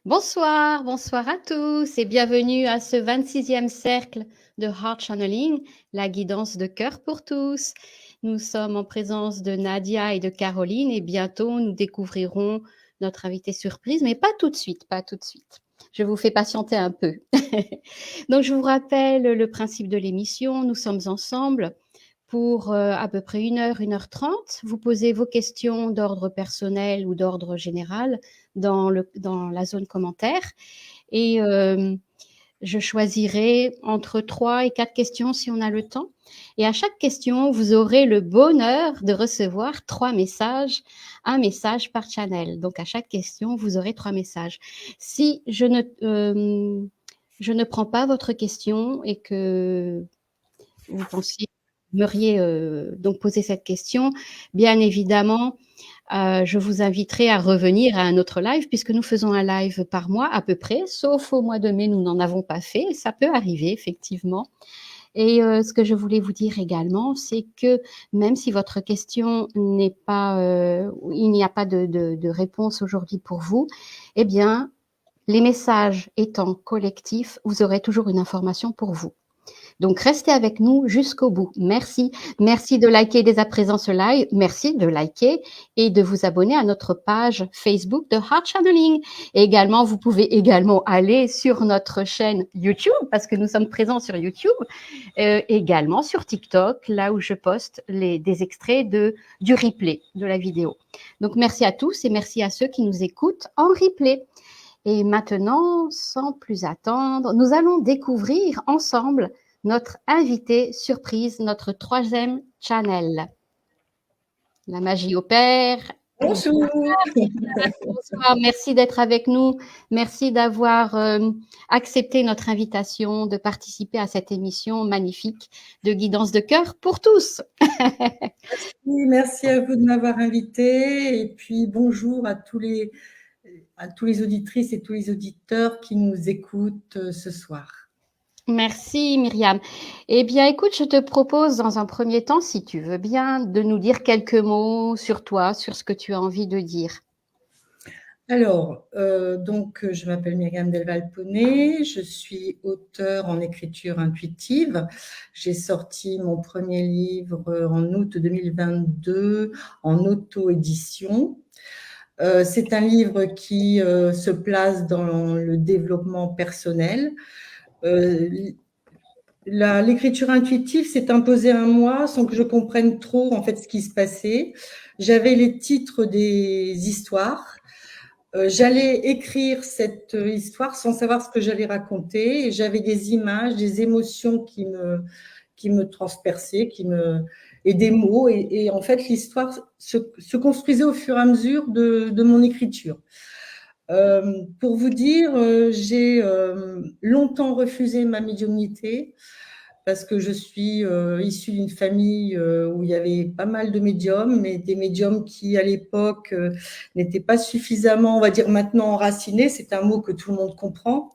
Bonsoir, bonsoir à tous et bienvenue à ce 26e cercle de Heart Channeling, la guidance de cœur pour tous. Nous sommes en présence de Nadia et de Caroline et bientôt nous découvrirons notre invité surprise, mais pas tout de suite, pas tout de suite. Je vous fais patienter un peu. Donc je vous rappelle le principe de l'émission. Nous sommes ensemble pour à peu près 1 heure 30. Vous posez vos questions d'ordre personnel ou d'ordre général dans la zone commentaire et je choisirai entre 3 et 4 questions si on a le temps. Et à chaque question, vous aurez le bonheur de recevoir 3 messages, un message par channel. Donc à chaque question, vous aurez 3 messages. Si je ne prends pas votre question et que vous pensiez aimeriez donc poser cette question, bien évidemment, je vous inviterai à revenir à un autre live puisque nous faisons un live par mois à peu près, sauf au mois de mai, nous n'en avons pas fait. Ça peut arriver effectivement. Et ce que je voulais vous dire également, c'est que même si votre question n'est pas, il n'y a pas de réponse aujourd'hui pour vous, eh bien, les messages étant collectifs, vous aurez toujours une information pour vous. Donc, restez avec nous jusqu'au bout. Merci. Merci de liker dès à présent ce live. Merci de liker et de vous abonner à notre page Facebook de Heart Channeling. Et également, vous pouvez également aller sur notre chaîne YouTube parce que nous sommes présents sur YouTube, également sur TikTok, là où je poste des extraits du replay de la vidéo. Donc, merci à tous et merci à ceux qui nous écoutent en replay. Et maintenant, sans plus attendre, nous allons découvrir ensemble notre invité surprise, notre 3e channel. La magie opère. Bonjour. Bonsoir, merci d'être avec nous. Merci d'avoir accepté notre invitation de participer à cette émission magnifique de guidance de cœur pour tous. Merci à vous de m'avoir invité et puis bonjour à tous les auditrices et tous les auditeurs qui nous écoutent ce soir. Merci Myriam. Eh bien, écoute, je te propose dans un premier temps, si tu veux bien, de nous dire quelques mots sur toi, sur ce que tu as envie de dire. Alors, donc, je m'appelle Myriam Delval-Poney, je suis auteure en écriture intuitive. J'ai sorti mon premier livre en août 2022 en auto-édition. C'est un livre qui se place dans le développement personnel. L'écriture intuitive s'est imposée à moi sans que je comprenne trop en fait ce qui se passait. J'avais les titres des histoires. J'allais écrire cette histoire sans savoir ce que j'allais raconter. Et j'avais des images, des émotions qui me transperçaient, et des mots. Et en fait, l'histoire se construisait au fur et à mesure de mon écriture. Pour vous dire, j'ai longtemps refusé ma médiumnité parce que je suis issue d'une famille où il y avait pas mal de médiums, mais des médiums qui, à l'époque, n'étaient pas suffisamment, on va dire maintenant, enracinés. C'est un mot que tout le monde comprend.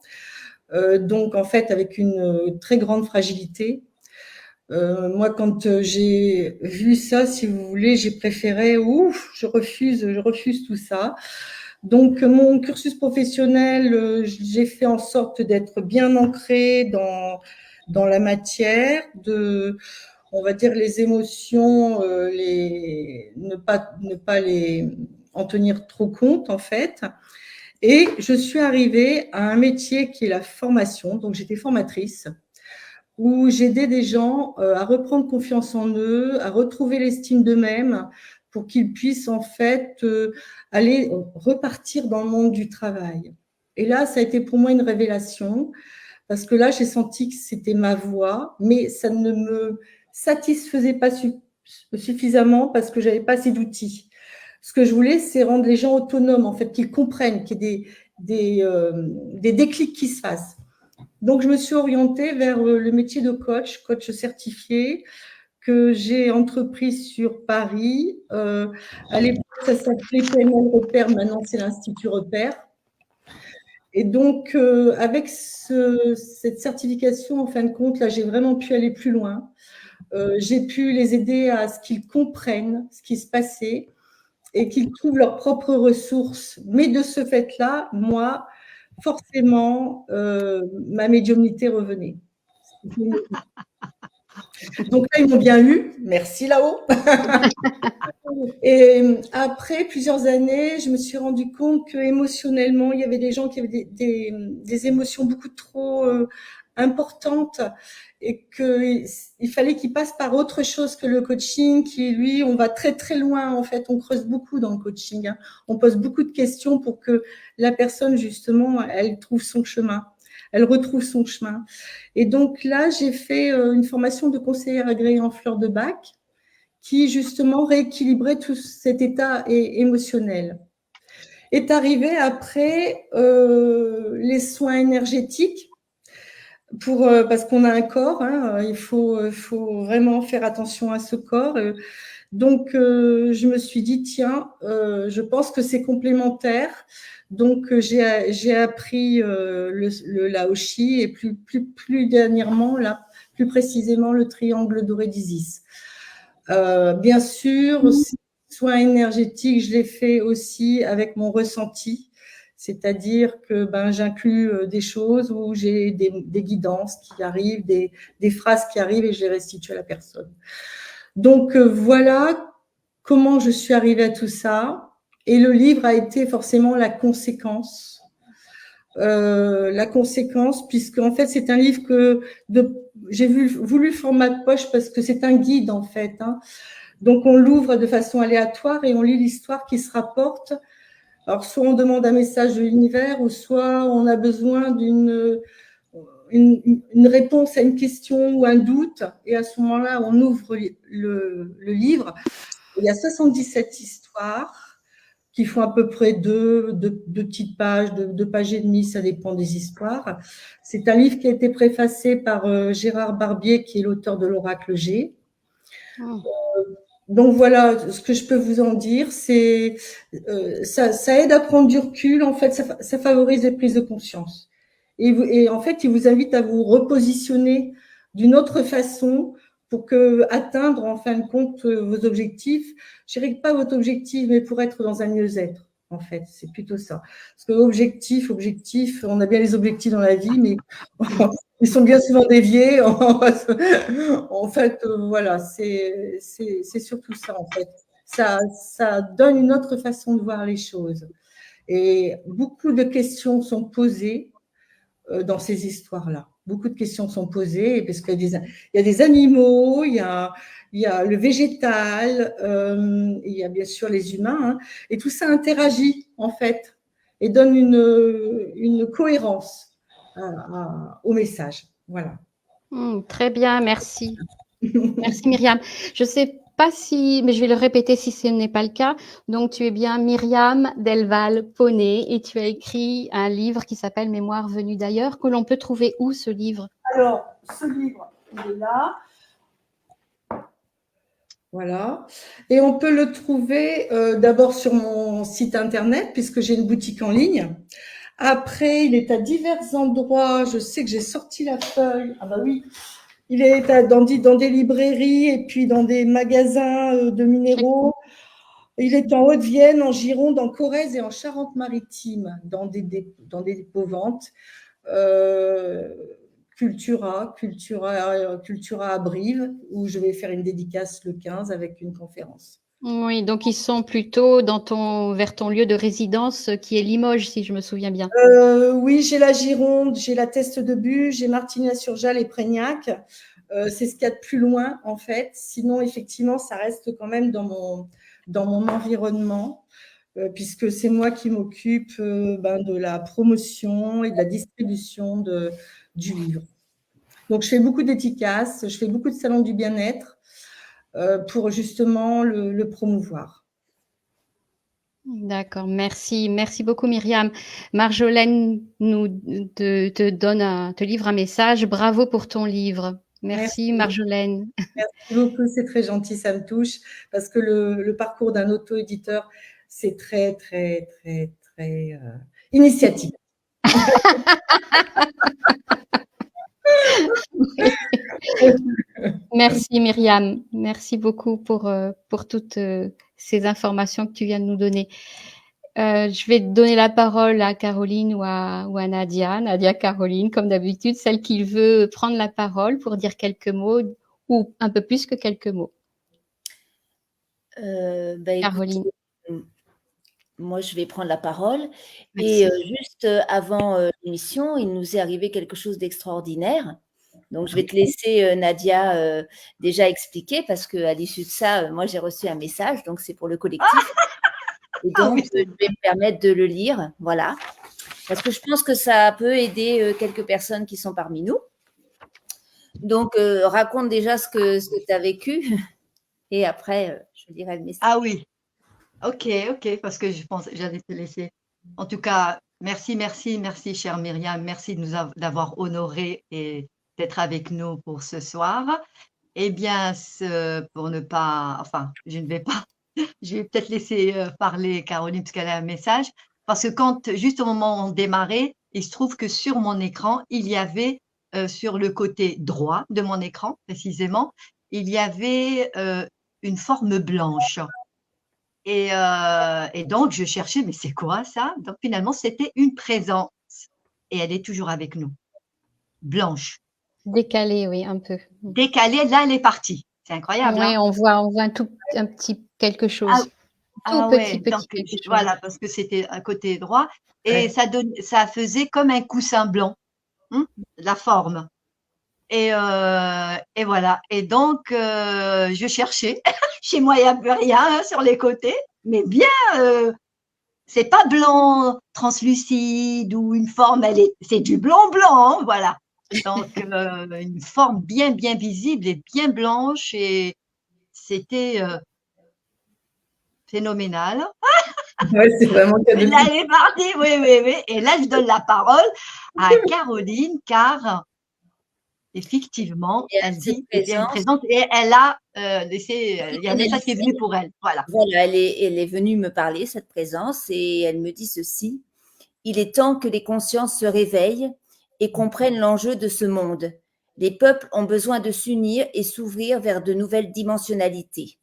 Donc, en fait, avec une très grande fragilité. Moi, quand j'ai vu ça, si vous voulez, j'ai préféré, je refuse tout ça. Donc, mon cursus professionnel, j'ai fait en sorte d'être bien ancrée dans la matière, on va dire, les émotions, ne pas en tenir trop compte, en fait. Et je suis arrivée à un métier qui est la formation. Donc, j'étais formatrice, où j'aidais des gens à reprendre confiance en eux, à retrouver l'estime d'eux-mêmes, pour qu'ils puissent en fait aller repartir dans le monde du travail. Et là, ça a été pour moi une révélation, parce que là, j'ai senti que c'était ma voie, mais ça ne me satisfaisait pas suffisamment parce que j'avais pas assez d'outils. Ce que je voulais, c'est rendre les gens autonomes, en fait, qu'ils comprennent, qu'il y ait des déclics qui se fassent. Donc, je me suis orientée vers le métier de coach certifié, que j'ai entrepris sur Paris. À l'époque, ça s'appelait PNL Repère, maintenant c'est l'Institut Repère. Et donc, avec cette certification, en fin de compte, là, j'ai vraiment pu aller plus loin. J'ai pu les aider à ce qu'ils comprennent ce qui se passait et qu'ils trouvent leurs propres ressources. Mais de ce fait-là, moi, forcément, ma médiumnité revenait. Donc là, ils m'ont bien eu. Merci là-haut. Et après plusieurs années, je me suis rendu compte que émotionnellement, il y avait des gens qui avaient des émotions beaucoup trop importantes et qu'il fallait qu'ils passent par autre chose que le coaching, qui lui, on va très très loin en fait, on creuse beaucoup dans le coaching, hein. On pose beaucoup de questions pour que la personne justement, elle trouve son chemin, elle retrouve son chemin. Et donc là, j'ai fait une formation de conseillère agréée en fleurs de bac qui justement rééquilibrait tout cet état émotionnel. Est arrivé après les soins énergétiques parce qu'on a un corps, hein, il faut vraiment faire attention à ce corps. Donc, je me suis dit, tiens, je pense que c'est complémentaire. Donc, j'ai appris le Laoshi et plus dernièrement, là, plus précisément, le triangle doré d'Isis. Bien sûr, soins énergétiques, je l'ai fait aussi avec mon ressenti, c'est-à-dire que j'inclus des choses où j'ai des guidances qui arrivent, des phrases qui arrivent et je les restitue à la personne. Donc voilà comment je suis arrivée à tout ça. Et le livre a été forcément la conséquence. Puisque en fait c'est un livre que j'ai voulu format de poche parce que c'est un guide en fait, hein. Donc on l'ouvre de façon aléatoire et on lit l'histoire qui se rapporte. Alors soit on demande un message de l'univers ou soit on a besoin une réponse à une question ou un doute, et à ce moment-là on ouvre le livre. Il y a 77 histoires qui font à peu près deux petites pages, deux pages et demie, ça dépend des histoires. C'est un livre qui a été préfacé par Gérard Barbier, qui est l'auteur de l'Oracle G. Donc voilà, ce que je peux vous en dire, c'est ça aide à prendre du recul, en fait, ça favorise les prises de conscience. Et en fait, il vous invite à vous repositionner d'une autre façon pour atteindre, en fin de compte, vos objectifs. Je dirais pas votre objectif, mais pour être dans un mieux-être, en fait, c'est plutôt ça. Parce que objectif, on a bien les objectifs dans la vie, mais ils sont bien souvent déviés. En fait, voilà, c'est surtout ça, en fait. Ça donne une autre façon de voir les choses. Et beaucoup de questions sont posées dans ces histoires-là. Beaucoup de questions sont posées, parce qu'il y a des animaux, il y a le végétal, il y a bien sûr les humains, hein, et tout ça interagit, en fait, et donne une cohérence au message. Voilà. Très bien, merci. Merci Myriam. Je ne sais pas si, mais je vais le répéter si ce n'est pas le cas. Donc, tu es bien Myriam Delval-Poney et tu as écrit un livre qui s'appelle Mémoire venue d'ailleurs, que l'on peut trouver où ce livre? Alors, ce livre, il est là. Voilà. Et on peut le trouver d'abord sur mon site internet, puisque j'ai une boutique en ligne. Après, il est à divers endroits. Je sais que j'ai sorti la feuille. Ah bah oui. Il est dans des librairies et puis dans des magasins de minéraux. Il est en Haute-Vienne, en Gironde, en Corrèze et en Charente-Maritime, dans des dépôts-ventes. Cultura à Brive, où je vais faire une dédicace le 15 avec une conférence. Oui, donc ils sont plutôt vers ton lieu de résidence qui est Limoges, si je me souviens bien. Oui, j'ai la Gironde, j'ai la Teste de Bû, j'ai Martignas-sur-Jalles et Prégnac. C'est ce qu'il y a de plus loin, en fait. Sinon, effectivement, ça reste quand même dans mon environnement, puisque c'est moi qui m'occupe de la promotion et de la distribution du livre. Donc, je fais beaucoup d'étiquettes, je fais beaucoup de salons du bien-être pour justement le promouvoir. D'accord, merci. Merci beaucoup Myriam. Marjolaine te livre un message. Bravo pour ton livre. Merci Marjolaine. Merci beaucoup, c'est très gentil, ça me touche, parce que le parcours d'un auto-éditeur, c'est très, très, très, très initiatique. Merci Myriam. Merci beaucoup pour toutes ces informations que tu viens de nous donner. Je vais donner la parole à Caroline ou à Nadia. Nadia, Caroline, comme d'habitude, celle qui veut prendre la parole pour dire quelques mots ou un peu plus que quelques mots. Caroline. Écoutez, moi, je vais prendre la parole. Merci. Et juste avant l'émission, il nous est arrivé quelque chose d'extraordinaire. Donc, je vais te laisser, Nadia, déjà expliquer parce qu'à l'issue de ça, moi, j'ai reçu un message, donc c'est pour le collectif. Et Ah donc, oui. je vais me permettre de le lire. Voilà. Parce que je pense que ça peut aider quelques personnes qui sont parmi nous. Donc, raconte déjà ce que tu as vécu. Et après, je lirai le message. Ah oui. Ok, parce que je pense j'allais te laisser. En tout cas, merci, chère Myriam. Merci de d'avoir honoré et d'être avec nous pour ce soir. Eh bien, pour ne pas, enfin, je ne vais pas, je vais peut-être laisser parler Caroline parce qu'elle a un message. Parce que quand, juste au moment où on démarrait, il se trouve que sur mon écran, il y avait, sur le côté droit de mon écran, précisément, il y avait une forme blanche. Et donc, je cherchais, mais c'est quoi ça? Donc, finalement, c'était une présence. Et elle est toujours avec nous. Blanche. Décalée, oui, un peu. Décalée, là, elle est partie. C'est incroyable, Oui, hein? on voit un petit quelque chose. Tout Ouais. petit Donc, quelque chose. voilà, parce que c'était à côté droit. Et Ouais. ça faisait comme un coussin blanc, la forme. Et voilà. Et donc, je cherchais. Chez moi, il n'y a plus rien hein, sur les côtés, mais bien, c'est pas blanc translucide ou une forme, c'est du blanc, hein, voilà. Donc, une forme bien visible et bien blanche et c'était phénoménal. Ouais, c'est vraiment Et cadeau. là, elle est partie, oui. Et là, je donne la parole à Caroline car effectivement, Et à elle cette dit qu'il y a une présence, présence et elle a laissé, il y a un message qui est venu pour elle. Voilà. voilà, elle est venue me parler, cette présence, et elle me dit ceci. Il est temps que les consciences se réveillent et comprennent l'enjeu de ce monde. Les peuples ont besoin de s'unir et s'ouvrir vers de nouvelles dimensionnalités.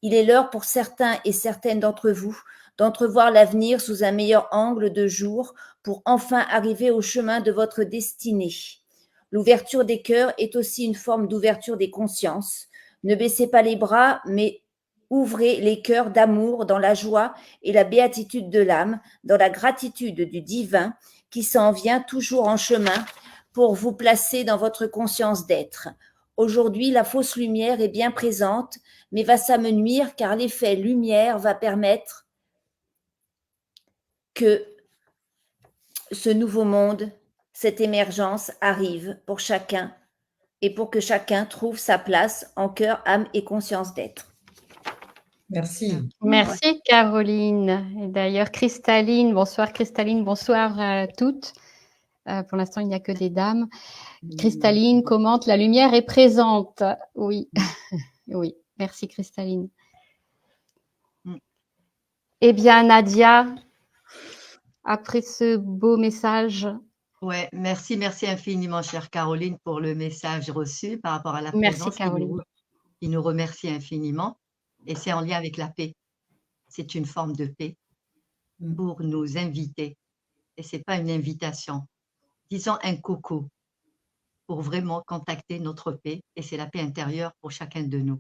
Il est l'heure pour certains et certaines d'entre vous d'entrevoir l'avenir sous un meilleur angle de jour pour enfin arriver au chemin de votre destinée. L'ouverture des cœurs est aussi une forme d'ouverture des consciences. Ne baissez pas les bras, mais ouvrez les cœurs d'amour dans la joie et la béatitude de l'âme, dans la gratitude du divin qui s'en vient toujours en chemin pour vous placer dans votre conscience d'être. Aujourd'hui, la fausse lumière est bien présente, mais va s'amenuire car l'effet lumière va permettre que ce nouveau monde, cette émergence arrive pour chacun et pour que chacun trouve sa place en cœur, âme et conscience d'être. Merci. Merci Caroline. Et d'ailleurs, Cristaline, bonsoir Cristaline, bonsoir à toutes. Pour l'instant, il n'y a que des dames. Cristaline commente, la lumière est présente. Oui, oui. Merci Cristaline. Eh bien, Nadia, après ce beau message. Ouais, merci infiniment, chère Caroline, pour le message reçu par rapport à la Merci présence Caroline. qui nous remercie infiniment. Et c'est en lien avec la paix. C'est une forme de paix pour nous inviter. Et c'est pas une invitation. Disons un coucou pour vraiment contacter notre paix. Et c'est la paix intérieure pour chacun de nous.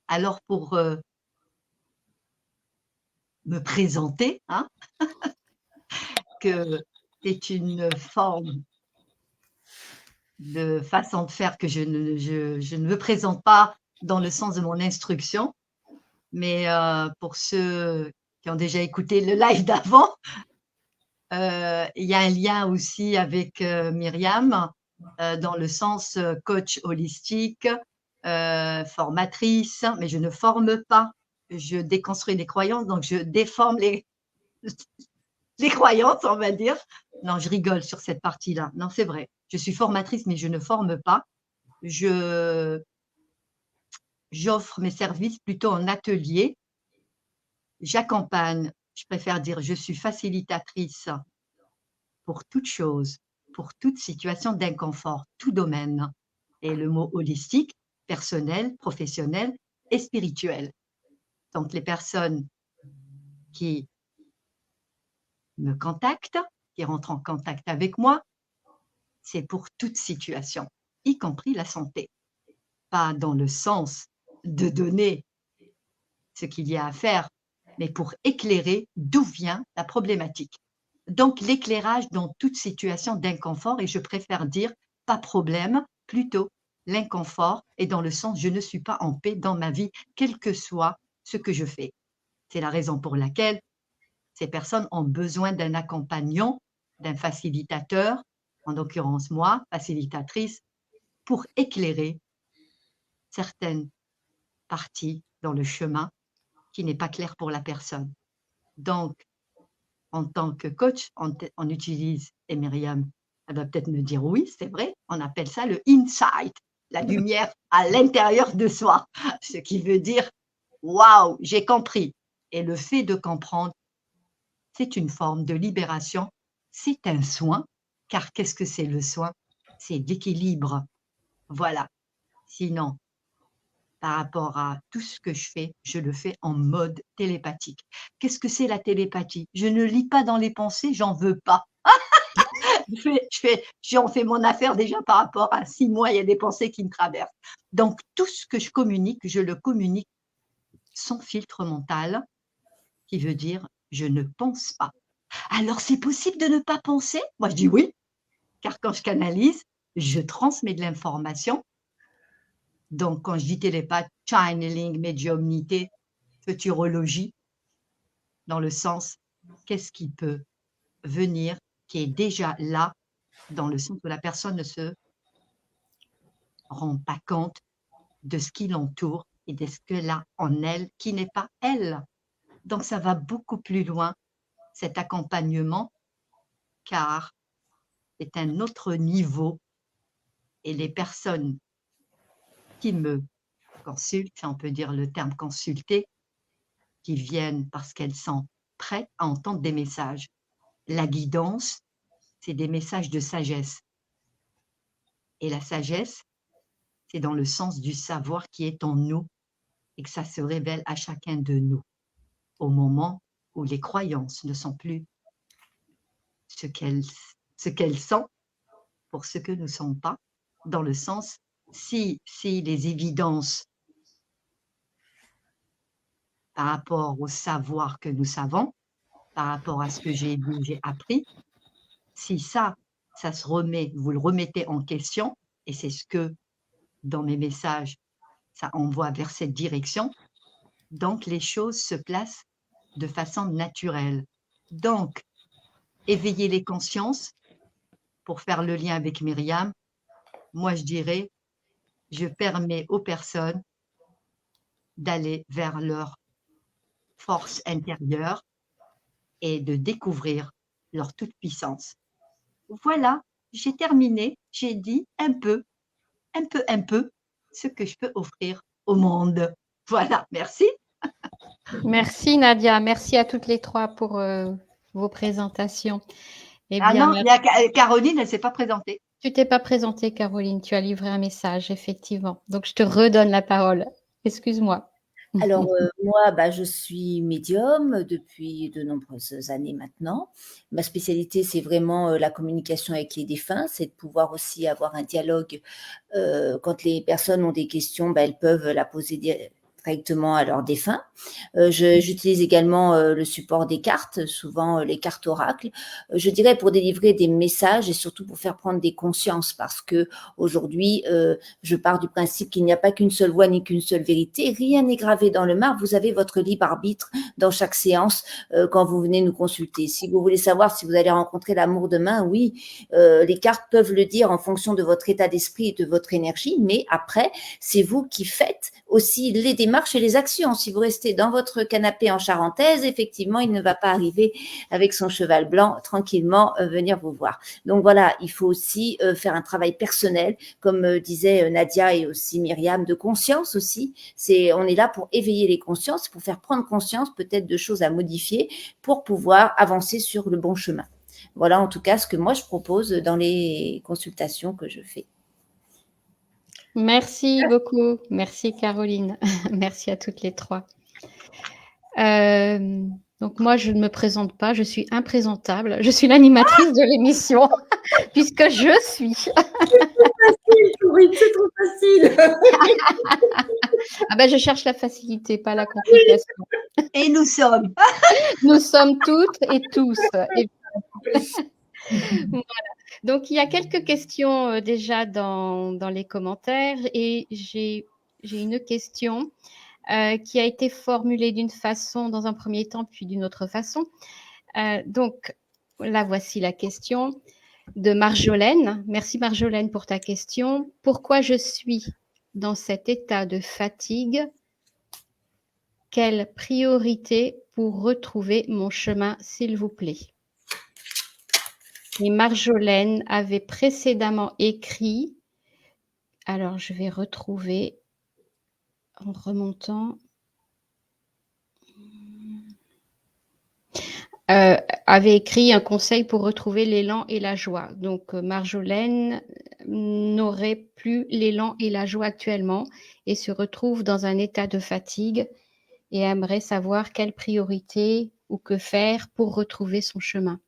Alors, pour me présenter, hein, que c'est une forme de façon de faire que je ne me présente pas dans le sens de mon instruction, mais pour ceux qui ont déjà écouté le live d'avant, il y a un lien aussi avec Myriam dans le sens coach holistique, formatrice, mais je ne forme pas, je déconstruis les croyances, donc je déforme les croyances, on va dire. Non, je rigole sur cette partie-là. Non, c'est vrai. Je suis formatrice, mais je ne forme pas. J'offre mes services plutôt en atelier. J'accompagne, je préfère dire, je suis facilitatrice pour toute chose, pour toute situation d'inconfort, tout domaine. Et le mot holistique, personnel, professionnel et spirituel. Donc, les personnes qui me contacte, qui rentre en contact avec moi, c'est pour toute situation, y compris la santé. Pas dans le sens de donner ce qu'il y a à faire, mais pour éclairer d'où vient la problématique. Donc, l'éclairage dans toute situation d'inconfort, et je préfère dire pas problème, plutôt l'inconfort, et dans le sens je ne suis pas en paix dans ma vie, quel que soit ce que je fais. C'est la raison pour laquelle ces personnes ont besoin d'un accompagnant, d'un facilitateur, en l'occurrence moi, facilitatrice, pour éclairer certaines parties dans le chemin qui n'est pas clair pour la personne. Donc, en tant que coach, on utilise, et Myriam, elle va peut-être me dire oui, c'est vrai, on appelle ça le insight, la lumière à l'intérieur de soi, ce qui veut dire waouh, j'ai compris. Et le fait de comprendre, c'est une forme de libération, c'est un soin, car qu'est-ce que c'est le soin? C'est l'équilibre. Voilà. Sinon, par rapport à tout ce que je le fais en mode télépathique. Qu'est-ce que c'est la télépathie? Je ne lis pas dans les pensées, j'en veux pas. J'en fais mon affaire déjà par rapport à 6 mois, il y a des pensées qui me traversent. Donc, tout ce que je communique, je le communique sans filtre mental, qui veut dire je ne pense pas. Alors, c'est possible de ne pas penser? Moi, je dis oui, car quand je canalise, je transmets de l'information. Donc, quand je dis télépathe, channeling, médiumnité, futurologie, dans le sens, qu'est-ce qui peut venir, qui est déjà là, dans le sens où la personne ne se rend pas compte de ce qui l'entoure et de ce qu'elle a en elle, qui n'est pas elle. Donc, ça va beaucoup plus loin, cet accompagnement, car c'est un autre niveau et les personnes qui me consultent, si on peut dire le terme consulter, qui viennent parce qu'elles sont prêtes à entendre des messages. La guidance, c'est des messages de sagesse. Et la sagesse, c'est dans le sens du savoir qui est en nous et que ça se révèle à chacun de nous au moment où les croyances ne sont plus ce qu'elles sont pour ce que nous ne sommes pas, dans le sens si les évidences par rapport au savoir que nous savons, par rapport à ce que j'ai vu, j'ai appris, si ça se remet, vous le remettez en question, et c'est ce que dans mes messages, ça envoie vers cette direction, donc les choses se placent de façon naturelle. Donc, éveiller les consciences, pour faire le lien avec Myriam, moi je dirais, je permets aux personnes d'aller vers leur force intérieure et de découvrir leur toute-puissance. Voilà, j'ai terminé, j'ai dit un peu ce que je peux offrir au monde. Voilà, merci. Merci Nadia, merci à toutes les trois pour vos présentations. Eh Ah bien, non, il y a Caroline, elle ne s'est pas présentée. tu t'es pas présentée, Caroline, tu as livré un message, effectivement. Donc, je te redonne la parole. Excuse-moi. Alors, moi, je suis médium depuis de nombreuses années maintenant. Ma spécialité, c'est vraiment la communication avec les défunts, c'est de pouvoir aussi avoir un dialogue. Quand les personnes ont des questions, elles peuvent la poser directement à leurs défunts. J'utilise également le support des cartes, souvent les cartes oracles. Je dirais pour délivrer des messages et surtout pour faire prendre des consciences, parce que aujourd'hui, je pars du principe qu'il n'y a pas qu'une seule voix ni qu'une seule vérité. Rien n'est gravé dans le marbre. Vous avez votre libre arbitre dans chaque séance quand vous venez nous consulter. Si vous voulez savoir si vous allez rencontrer l'amour demain, oui, les cartes peuvent le dire en fonction de votre état d'esprit et de votre énergie, mais après, c'est vous qui faites aussi les démarches et les actions. Si vous restez dans votre canapé en charentaise, effectivement, il ne va pas arriver avec son cheval blanc tranquillement venir vous voir. Donc voilà, il faut aussi faire un travail personnel, comme disait Nadia et aussi Myriam, de conscience aussi. On est là pour éveiller les consciences, pour faire prendre conscience peut-être de choses à modifier pour pouvoir avancer sur le bon chemin. Voilà en tout cas ce que moi je propose dans les consultations que je fais. Merci beaucoup. Merci Caroline. Merci à toutes les trois. Donc moi, je ne me présente pas, je suis imprésentable. Je suis l'animatrice de l'émission, puisque je suis. Oui, c'est trop facile. Ah ben, je cherche la facilité, pas la complication. Et nous sommes. Nous sommes toutes et tous. Et voilà. Donc, il y a quelques questions déjà dans les commentaires et j'ai une question qui a été formulée d'une façon dans un premier temps, puis d'une autre façon. Donc, là, voici la question de Marjolaine. Merci Marjolaine pour ta question. Pourquoi je suis dans cet état de fatigue? Quelle priorité pour retrouver mon chemin, s'il vous plaît? Et Marjolaine avait précédemment écrit, alors je vais retrouver en remontant, avait écrit un conseil pour retrouver l'élan et la joie. Donc Marjolaine n'aurait plus l'élan et la joie actuellement et se retrouve dans un état de fatigue et aimerait savoir quelle priorité ou que faire pour retrouver son chemin.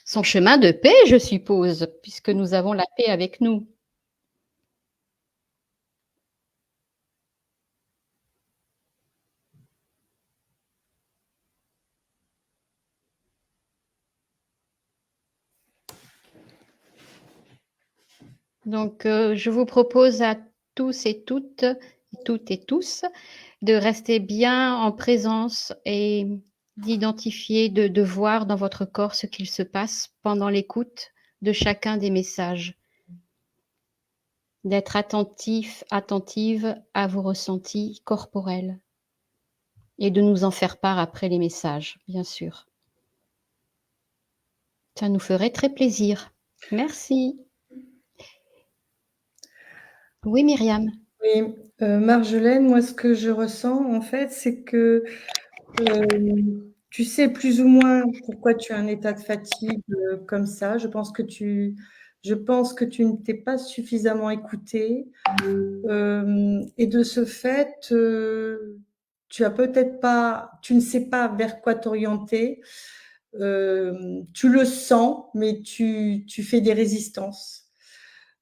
Son chemin de paix, je suppose, puisque nous avons la paix avec nous. Donc, je vous propose à tous et toutes et tous, de rester bien en présence et d'identifier, de voir dans votre corps ce qu'il se passe pendant l'écoute de chacun des messages. D'être attentif, attentive à vos ressentis corporels et de nous en faire part après les messages, bien sûr. Ça nous ferait très plaisir. Merci. Oui, Myriam. Oui, Marjolaine, moi, ce que je ressens, en fait, c'est que tu sais plus ou moins pourquoi tu as un état de fatigue comme ça. Je pense que tu ne t'es pas suffisamment écouté. Et de ce fait, tu ne sais pas vers quoi t'orienter. Tu le sens, mais tu fais des résistances.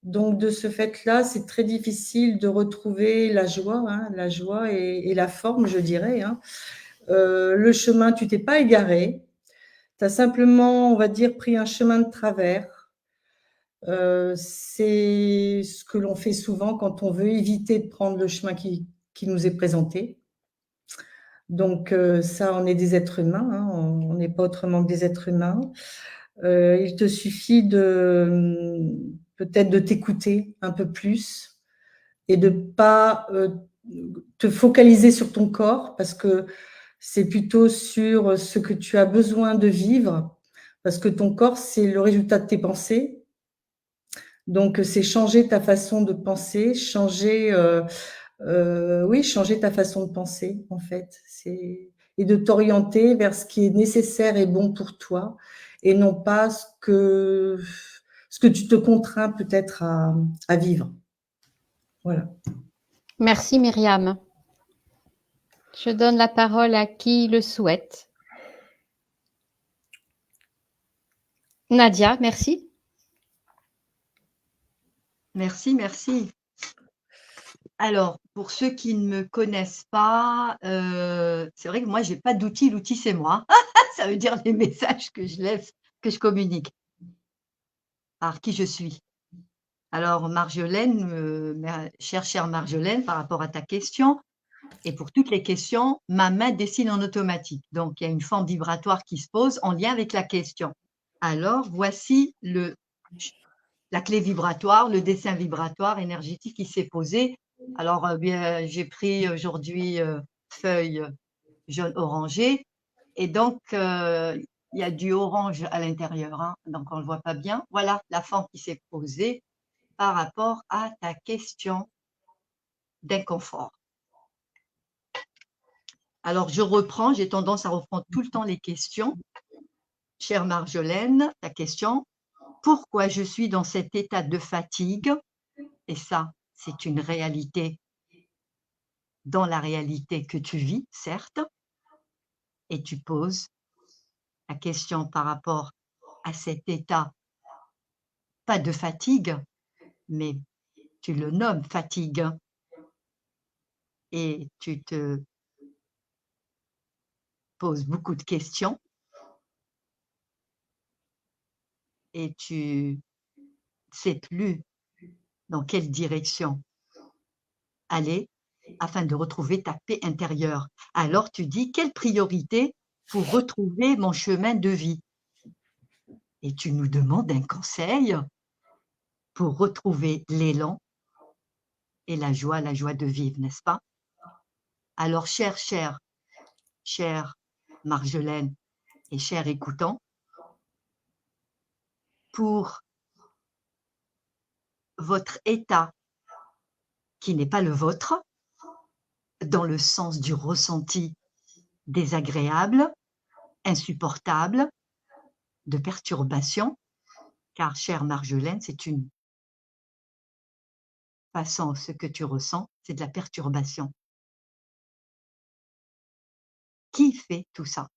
Donc, de ce fait-là, c'est très difficile de retrouver la joie, hein, la joie et la forme, je dirais, hein. Le chemin, tu t'es pas égaré. Tu as simplement, on va dire, pris un chemin de travers. C'est ce que l'on fait souvent quand on veut éviter de prendre le chemin qui nous est présenté. Donc, ça, on est des êtres humains, hein, on n'est pas autrement que des êtres humains. Il te suffit peut-être de t'écouter un peu plus et de pas te focaliser sur ton corps, parce que c'est plutôt sur ce que tu as besoin de vivre, parce que ton corps, c'est le résultat de tes pensées. Donc, c'est changer ta façon de penser, changer ta façon de penser, en fait. Et de t'orienter vers ce qui est nécessaire et bon pour toi, et non pas ce que tu te contrains peut-être à vivre. Voilà. Merci Myriam. Je donne la parole à qui le souhaite. Nadia, merci. Merci, merci. Alors, pour ceux qui ne me connaissent pas, c'est vrai que moi, j'ai pas d'outil. L'outil, c'est moi. Ça veut dire les messages que je laisse, que je communique. Alors, qui je suis? Alors, Marjolaine, chère Marjolaine, par rapport à ta question, et pour toutes les questions, ma main dessine en automatique. Donc, il y a une forme vibratoire qui se pose en lien avec la question. Alors, voici la clé vibratoire, le dessin vibratoire énergétique qui s'est posé. Alors, j'ai pris aujourd'hui feuille jaune orangé, et donc il y a du orange à l'intérieur, hein, donc on ne le voit pas bien. Voilà la forme qui s'est posée par rapport à ta question d'inconfort. Alors, je reprends, j'ai tendance à reprendre tout le temps les questions. Chère Marjolaine, ta question, pourquoi je suis dans cet état de fatigue? Et ça, c'est une réalité dans la réalité que tu vis, certes. et tu poses la question par rapport à cet état, pas de fatigue, mais tu le nommes fatigue, et tu te poses beaucoup de questions et tu sais plus dans quelle direction aller afin de retrouver ta paix intérieure. Alors tu dis: «Quelle priorité pour retrouver mon chemin de vie?» Et tu nous demandes un conseil pour retrouver l'élan et la joie de vivre, n'est-ce pas? Alors chère Marjolaine et cher écoutant, pour votre état qui n'est pas le vôtre, dans le sens du ressenti désagréable, insupportable, de perturbation, car chère Marjolaine, c'est une façon, ce que tu ressens, c'est de la perturbation. Qui fait tout ça?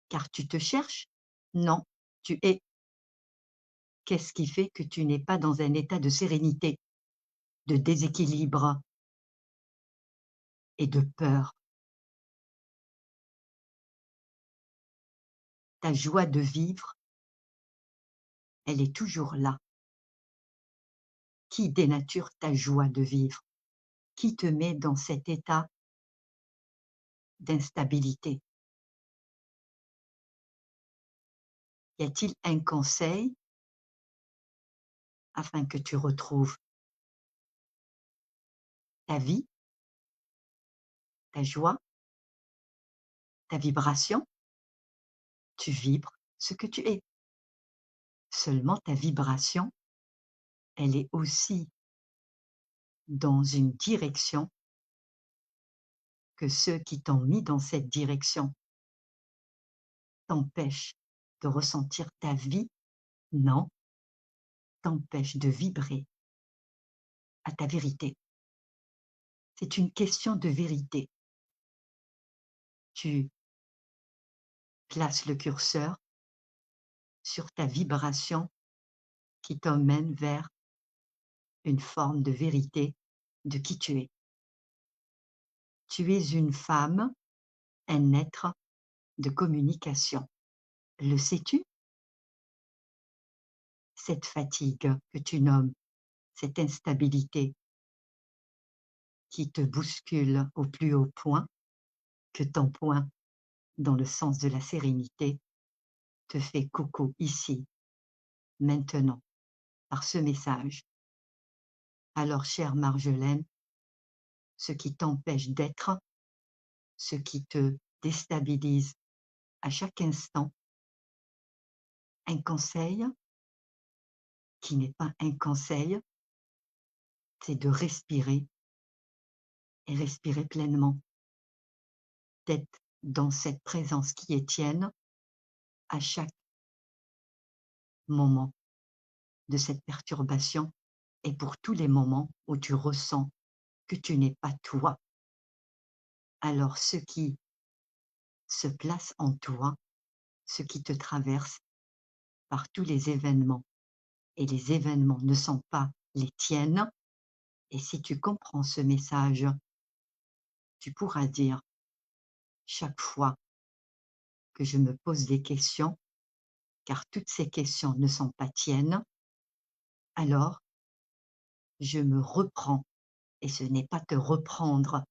Car tu te cherches? Non, tu es. Qu'est-ce qui fait que tu n'es pas dans un état de sérénité, de déséquilibre et de peur? Ta joie de vivre, elle est toujours là. Qui dénature ta joie de vivre? Qui te met dans cet état d'instabilité? Y a-t-il un conseil afin que tu retrouves ta vie, ta joie, ta vibration? Tu vibres ce que tu es. Seulement ta vibration, elle est aussi dans une direction que ceux qui t'ont mis dans cette direction t'empêchent de ressentir ta vie, non, t'empêchent de vibrer à ta vérité. C'est une question de vérité. Tu places le curseur sur ta vibration qui t'emmène vers une forme de vérité de qui tu es. Tu es une femme, un être de communication. Le sais-tu? Cette fatigue que tu nommes, cette instabilité qui te bouscule au plus haut point, que ton point dans le sens de la sérénité te fait coucou ici, maintenant, par ce message. Alors, chère Marjolaine, ce qui t'empêche d'être, ce qui te déstabilise à chaque instant, un conseil qui n'est pas un conseil, c'est de respirer et respirer pleinement, d'être dans cette présence qui est tienne à chaque moment de cette perturbation et pour tous les moments où tu ressens que tu n'es pas toi. Alors ce qui se place en toi, ce qui te traverse par tous les événements, et les événements ne sont pas les tiennes, et si tu comprends ce message, tu pourras dire chaque fois que je me pose des questions, car toutes ces questions ne sont pas tiennes, alors je me reprends, et ce n'est pas te reprendre,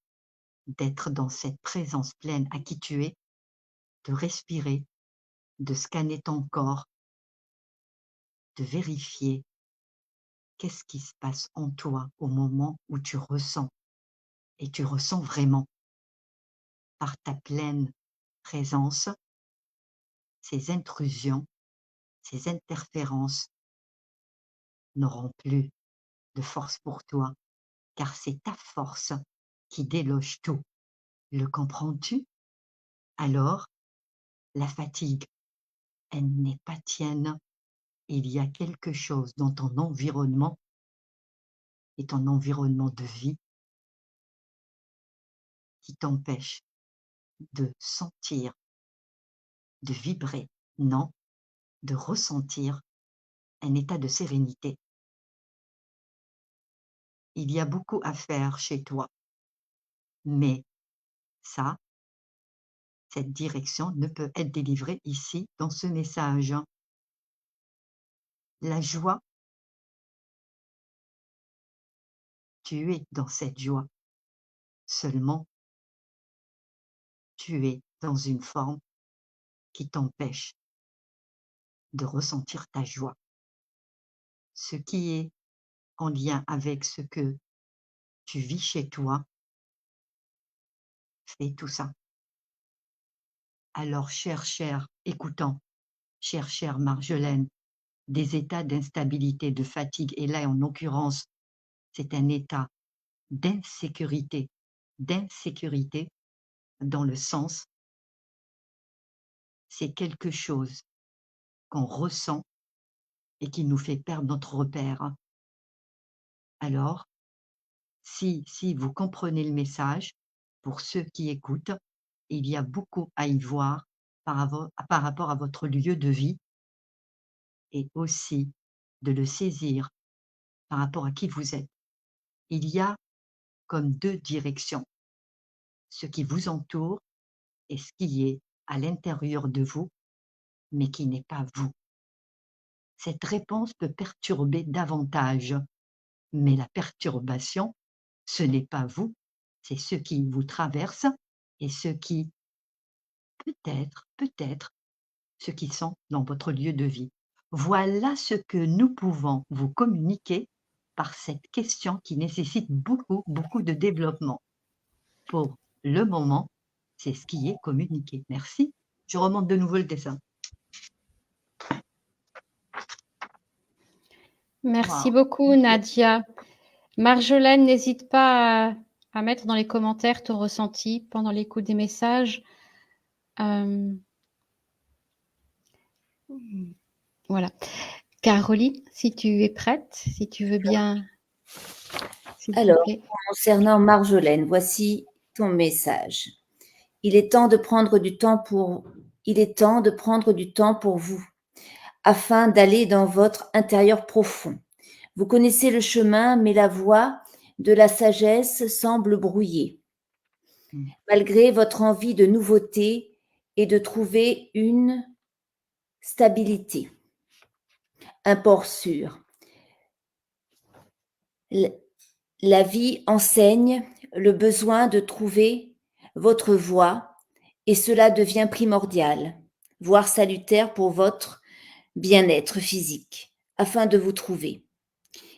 d'être dans cette présence pleine à qui tu es, de respirer, de scanner ton corps, de vérifier qu'est-ce qui se passe en toi au moment où tu ressens, et tu ressens vraiment, par ta pleine présence, ces intrusions, ces interférences n'auront plus de force pour toi, car c'est ta force qui déloge tout. Le comprends-tu? Alors, la fatigue, elle n'est pas tienne. Il y a quelque chose dans ton environnement et ton environnement de vie qui t'empêche de sentir, de vibrer, non, de ressentir un état de sérénité. Il y a beaucoup à faire chez toi, mais ça, cette direction ne peut être délivrée ici dans ce message. La joie, tu es dans cette joie. Seulement, tu es dans une forme qui t'empêche de ressentir ta joie. Ce qui est en lien avec ce que tu vis chez toi fait tout ça. Alors, cher écoutant, chère Marjolaine, des états d'instabilité, de fatigue, et là, en l'occurrence, c'est un état d'insécurité dans le sens, c'est quelque chose qu'on ressent et qui nous fait perdre notre repère. Alors, si vous comprenez le message, pour ceux qui écoutent, il y a beaucoup à y voir par rapport à votre lieu de vie et aussi de le saisir par rapport à qui vous êtes. Il y a comme deux directions, ce qui vous entoure et ce qui est à l'intérieur de vous, mais qui n'est pas vous. Cette réponse peut perturber davantage, mais la perturbation, ce n'est pas vous, c'est ce qui vous traverse et ce qui, peut-être, ceux qui sont dans votre lieu de vie. Voilà ce que nous pouvons vous communiquer par cette question qui nécessite beaucoup de développement. Pour le moment, c'est ce qui est communiqué. Merci. Je remonte de nouveau le dessin. Merci Wow. beaucoup, Nadia. Marjolaine, n'hésite pas à mettre dans les commentaires ton ressenti pendant l'écoute des messages. Voilà. Caroline, si tu es prête, si tu veux bien. Alors, concernant Marjolaine, voici ton message. Il est temps de prendre du temps pour vous, afin d'aller dans votre intérieur profond. Vous connaissez le chemin, mais la voie de la sagesse semble brouillée. Malgré votre envie de nouveauté et de trouver une stabilité, un port sûr. La vie enseigne le besoin de trouver votre voie et cela devient primordial, voire salutaire pour votre bien-être physique, afin de vous trouver.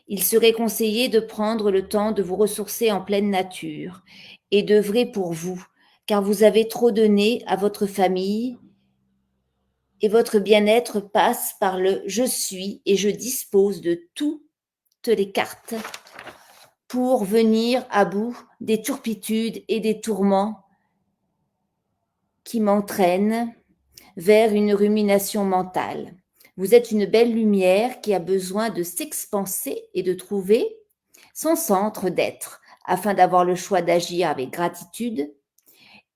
Il serait conseillé de prendre le temps de vous ressourcer en pleine nature et d'œuvrer pour vous, car vous avez trop donné à votre famille et votre bien-être passe par le « je suis » et je dispose de toutes les cartes pour venir à bout des turpitudes et des tourments qui m'entraînent vers une rumination mentale. Vous êtes une belle lumière qui a besoin de s'expanser et de trouver son centre d'être afin d'avoir le choix d'agir avec gratitude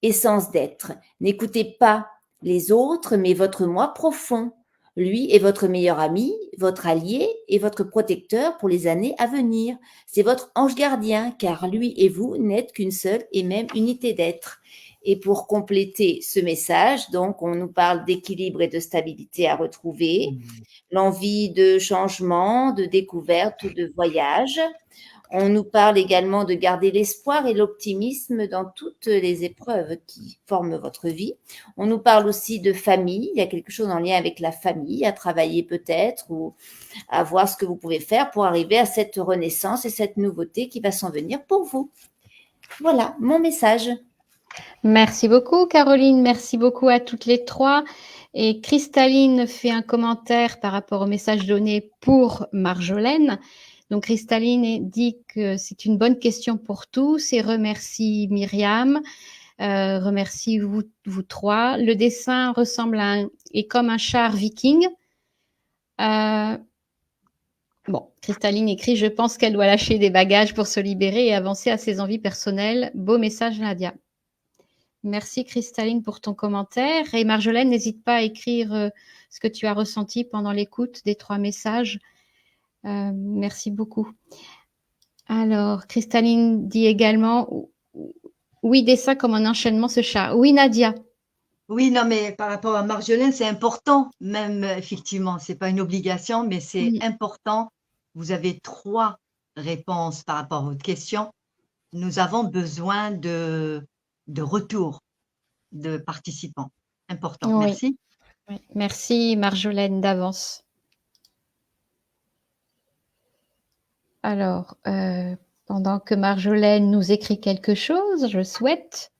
et sens d'être. N'écoutez pas les autres, mais votre moi profond. Lui est votre meilleur ami, votre allié et votre protecteur pour les années à venir. C'est votre ange gardien, car lui et vous n'êtes qu'une seule et même unité d'être. Et pour compléter ce message, donc, on nous parle d'équilibre et de stabilité à retrouver, l'envie de changement, de découverte, de voyage. On nous parle également de garder l'espoir et l'optimisme dans toutes les épreuves qui forment votre vie. On nous parle aussi de famille. Il y a quelque chose en lien avec la famille à travailler peut-être ou à voir ce que vous pouvez faire pour arriver à cette renaissance et cette nouveauté qui va s'en venir pour vous. Voilà mon message. Merci beaucoup, Caroline. Merci beaucoup à toutes les trois. Et Cristalline fait un commentaire par rapport au message donné pour Marjolaine. Donc, Cristalline dit que c'est une bonne question pour tous et remercie Myriam, remercie vous trois. Le dessin ressemble est comme un char viking. Bon, Cristalline écrit « Je pense qu'elle doit lâcher des bagages pour se libérer et avancer à ses envies personnelles. Beau message, Nadia. » Merci Cristaline pour ton commentaire. Et Marjolaine, n'hésite pas à écrire ce que tu as ressenti pendant l'écoute des 3 messages. Merci beaucoup. Alors, Cristaline dit également, oui, dessin comme un enchaînement ce chat. Oui, Nadia. Oui, non, mais par rapport à Marjolaine, c'est important, même effectivement, c'est pas une obligation, mais c'est important. Vous avez 3 réponses par rapport à votre question. Nous avons besoin de retour de participants. Important. Oui. Merci. Oui. Merci Marjolaine d'avance. Alors, pendant que Marjolaine nous écrit quelque chose, je souhaite.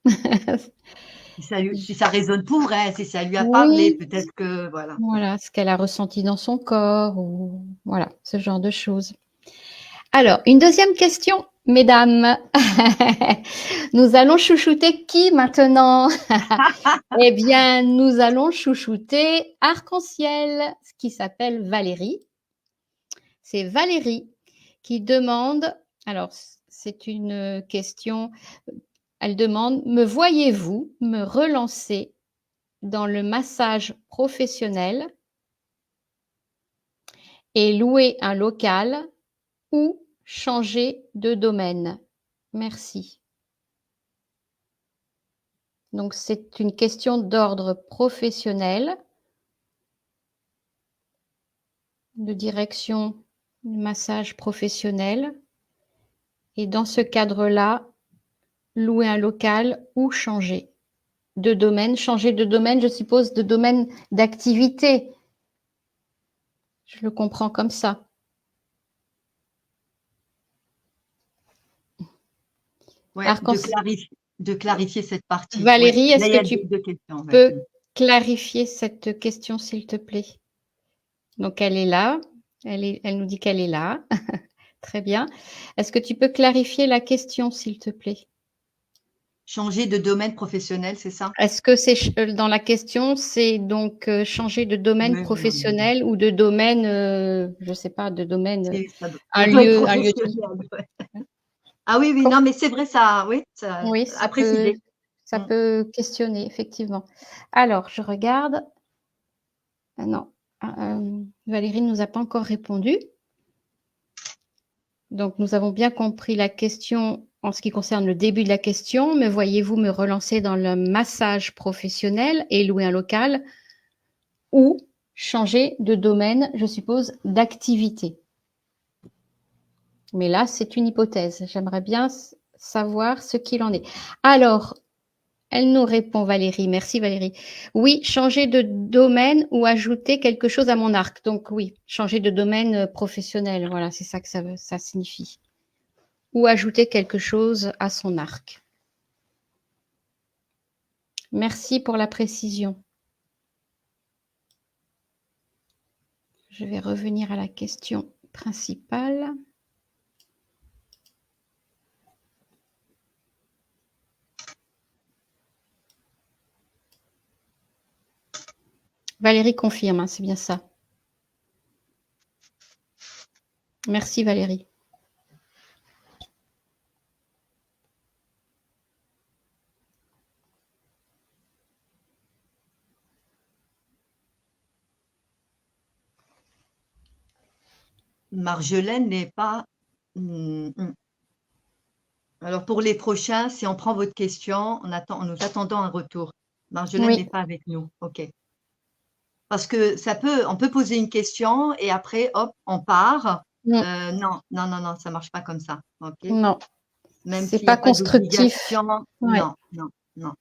Si ça résonne pour elle, si ça lui a parlé, peut-être que voilà. Voilà, ce qu'elle a ressenti dans son corps, ou voilà, ce genre de choses. Alors, une deuxième question, mesdames. Nous allons chouchouter qui maintenant? Eh bien, nous allons chouchouter Arc-en-Ciel, qui s'appelle Valérie. C'est Valérie qui demande, alors c'est une question, elle demande, me voyez-vous me relancer dans le massage professionnel et louer un local ou changer de domaine? Merci. Donc, c'est une question d'ordre professionnel, de direction massage professionnel. Et dans ce cadre-là, louer un local ou changer de domaine. Changer de domaine, je suppose, de domaine d'activité. Je le comprends comme ça. Ouais, Arc-en-ciel. de clarifier cette partie. Valérie, Ouais. Là, est-ce il y a que tu deux questions. peux clarifier cette question, s'il te plaît? Donc, elle est là. Elle nous dit qu'elle est là. Très bien. Est-ce que tu peux clarifier la question, s'il te plaît? Changer de domaine professionnel, c'est ça? Est-ce que c'est dans la question, c'est donc changer de domaine Oui, professionnel ou de domaine, je ne sais pas, de domaine, ça doit être un lieu de... professionnel. Ouais. Ah oui, oui, non, mais c'est vrai, ça, oui, ça Oui, à préciser. ça peut questionner, effectivement. Alors, je regarde. Ah non, Valérie ne nous a pas encore répondu. Donc, nous avons bien compris la question en ce qui concerne le début de la question. Me voyez-vous me relancer dans le massage professionnel et louer un local ou changer de domaine, je suppose, d'activité? Mais là, c'est une hypothèse. J'aimerais bien savoir ce qu'il en est. Alors, elle nous répond, Valérie. Merci, Valérie. Oui, changer de domaine ou ajouter quelque chose à mon arc. Donc, oui, changer de domaine professionnel. Voilà, c'est ça que ça signifie. Ou ajouter quelque chose à son arc. Merci pour la précision. Je vais revenir à la question principale. Valérie confirme, hein, c'est bien ça. Merci Valérie. Marjolaine n'est pas... Alors, pour les prochains, si on prend votre question, nous attendons un retour. Marjolaine n'est pas avec nous. OK. Parce que on peut poser une question et après, hop, on part. Non, ça marche pas comme ça. OK. Non. Même c'est s'il n'y a pas pas constructif. d'obligation. Ouais. Non.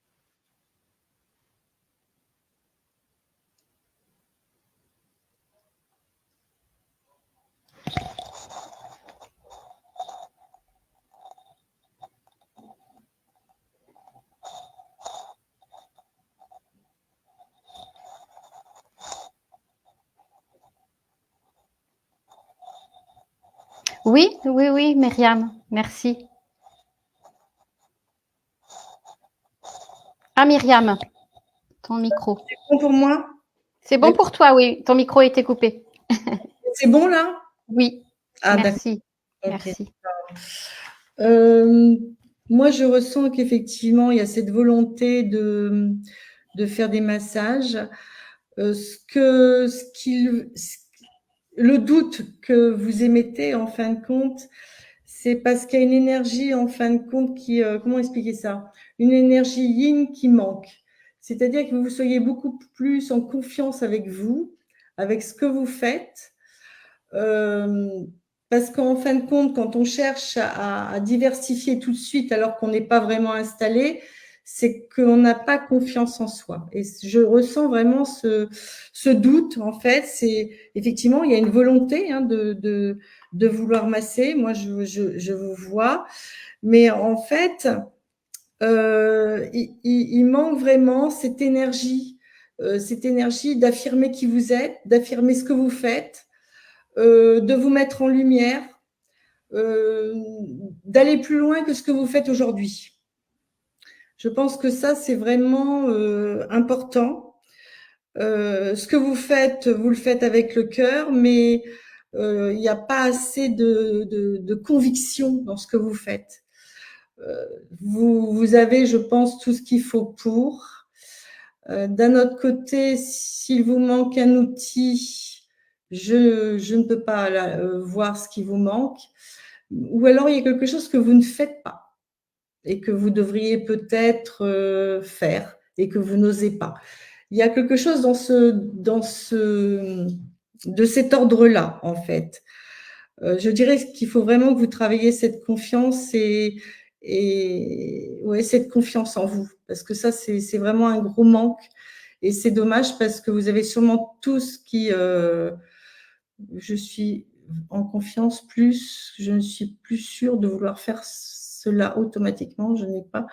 Oui, Myriam, merci. Ah, Myriam, ton micro. C'est bon pour moi? C'est bon pour toi, oui. Ton micro a été coupé. C'est bon là? Oui, Ah, merci. d'accord. Merci. Moi, je ressens qu'effectivement, il y a cette volonté de faire des massages. Le doute que vous émettez, en fin de compte, c'est parce qu'il y a une énergie, en fin de compte, qui, comment expliquer ça? Une énergie yin qui manque. C'est-à-dire que vous soyez beaucoup plus en confiance avec vous, avec ce que vous faites. Parce qu'en fin de compte, quand on cherche à diversifier tout de suite alors qu'on n'est pas vraiment installé, c'est qu'on n'a pas confiance en soi. Et je ressens vraiment ce doute, en fait. C'est effectivement, il y a une volonté de vouloir masser. Moi, je vous vois. Mais en fait, il manque vraiment cette énergie d'affirmer qui vous êtes, d'affirmer ce que vous faites, de vous mettre en lumière, d'aller plus loin que ce que vous faites aujourd'hui. Je pense que ça, c'est vraiment important. Ce que vous le faites avec le cœur, mais il n'y a pas assez de conviction dans ce que vous faites. Vous avez, je pense, tout ce qu'il faut pour. D'un autre côté, s'il vous manque un outil, je ne peux pas voir ce qui vous manque. Ou alors, il y a quelque chose que vous ne faites pas et que vous devriez peut-être faire et que vous n'osez pas. Il y a quelque chose de cet ordre-là, en fait. Je dirais qu'il faut vraiment que vous travailliez cette confiance et ouais, cette confiance en vous, parce que ça, c'est vraiment un gros manque. Et c'est dommage parce que vous avez sûrement tout ce qui... je suis en confiance plus, je ne suis plus sûre de vouloir faire cela automatiquement. Je n'ai pas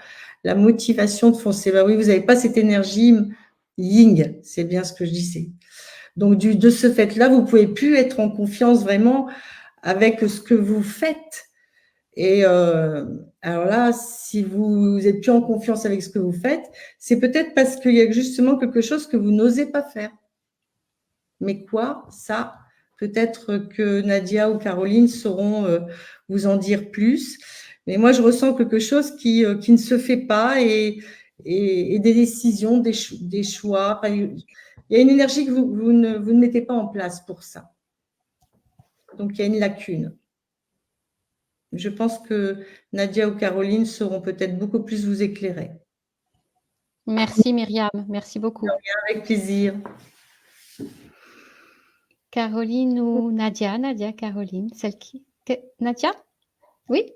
la motivation de foncer. Bah oui, vous n'avez pas cette énergie yin, c'est bien ce que je disais. Donc, de ce fait-là, vous ne pouvez plus être en confiance vraiment avec ce que vous faites. Et alors là, si vous n'êtes plus en confiance avec ce que vous faites, c'est peut-être parce qu'il y a justement quelque chose que vous n'osez pas faire. Mais quoi? Ça, peut-être que Nadia ou Caroline sauront vous en dire plus. Mais moi, je ressens quelque chose qui ne se fait pas et des décisions, des choix. Enfin, il y a une énergie que vous ne mettez pas en place pour ça. Donc, il y a une lacune. Je pense que Nadia ou Caroline sauront peut-être beaucoup plus vous éclairer. Merci Myriam, merci beaucoup. Avec plaisir. Caroline ou Nadia? Nadia, Caroline, Nadia? Oui?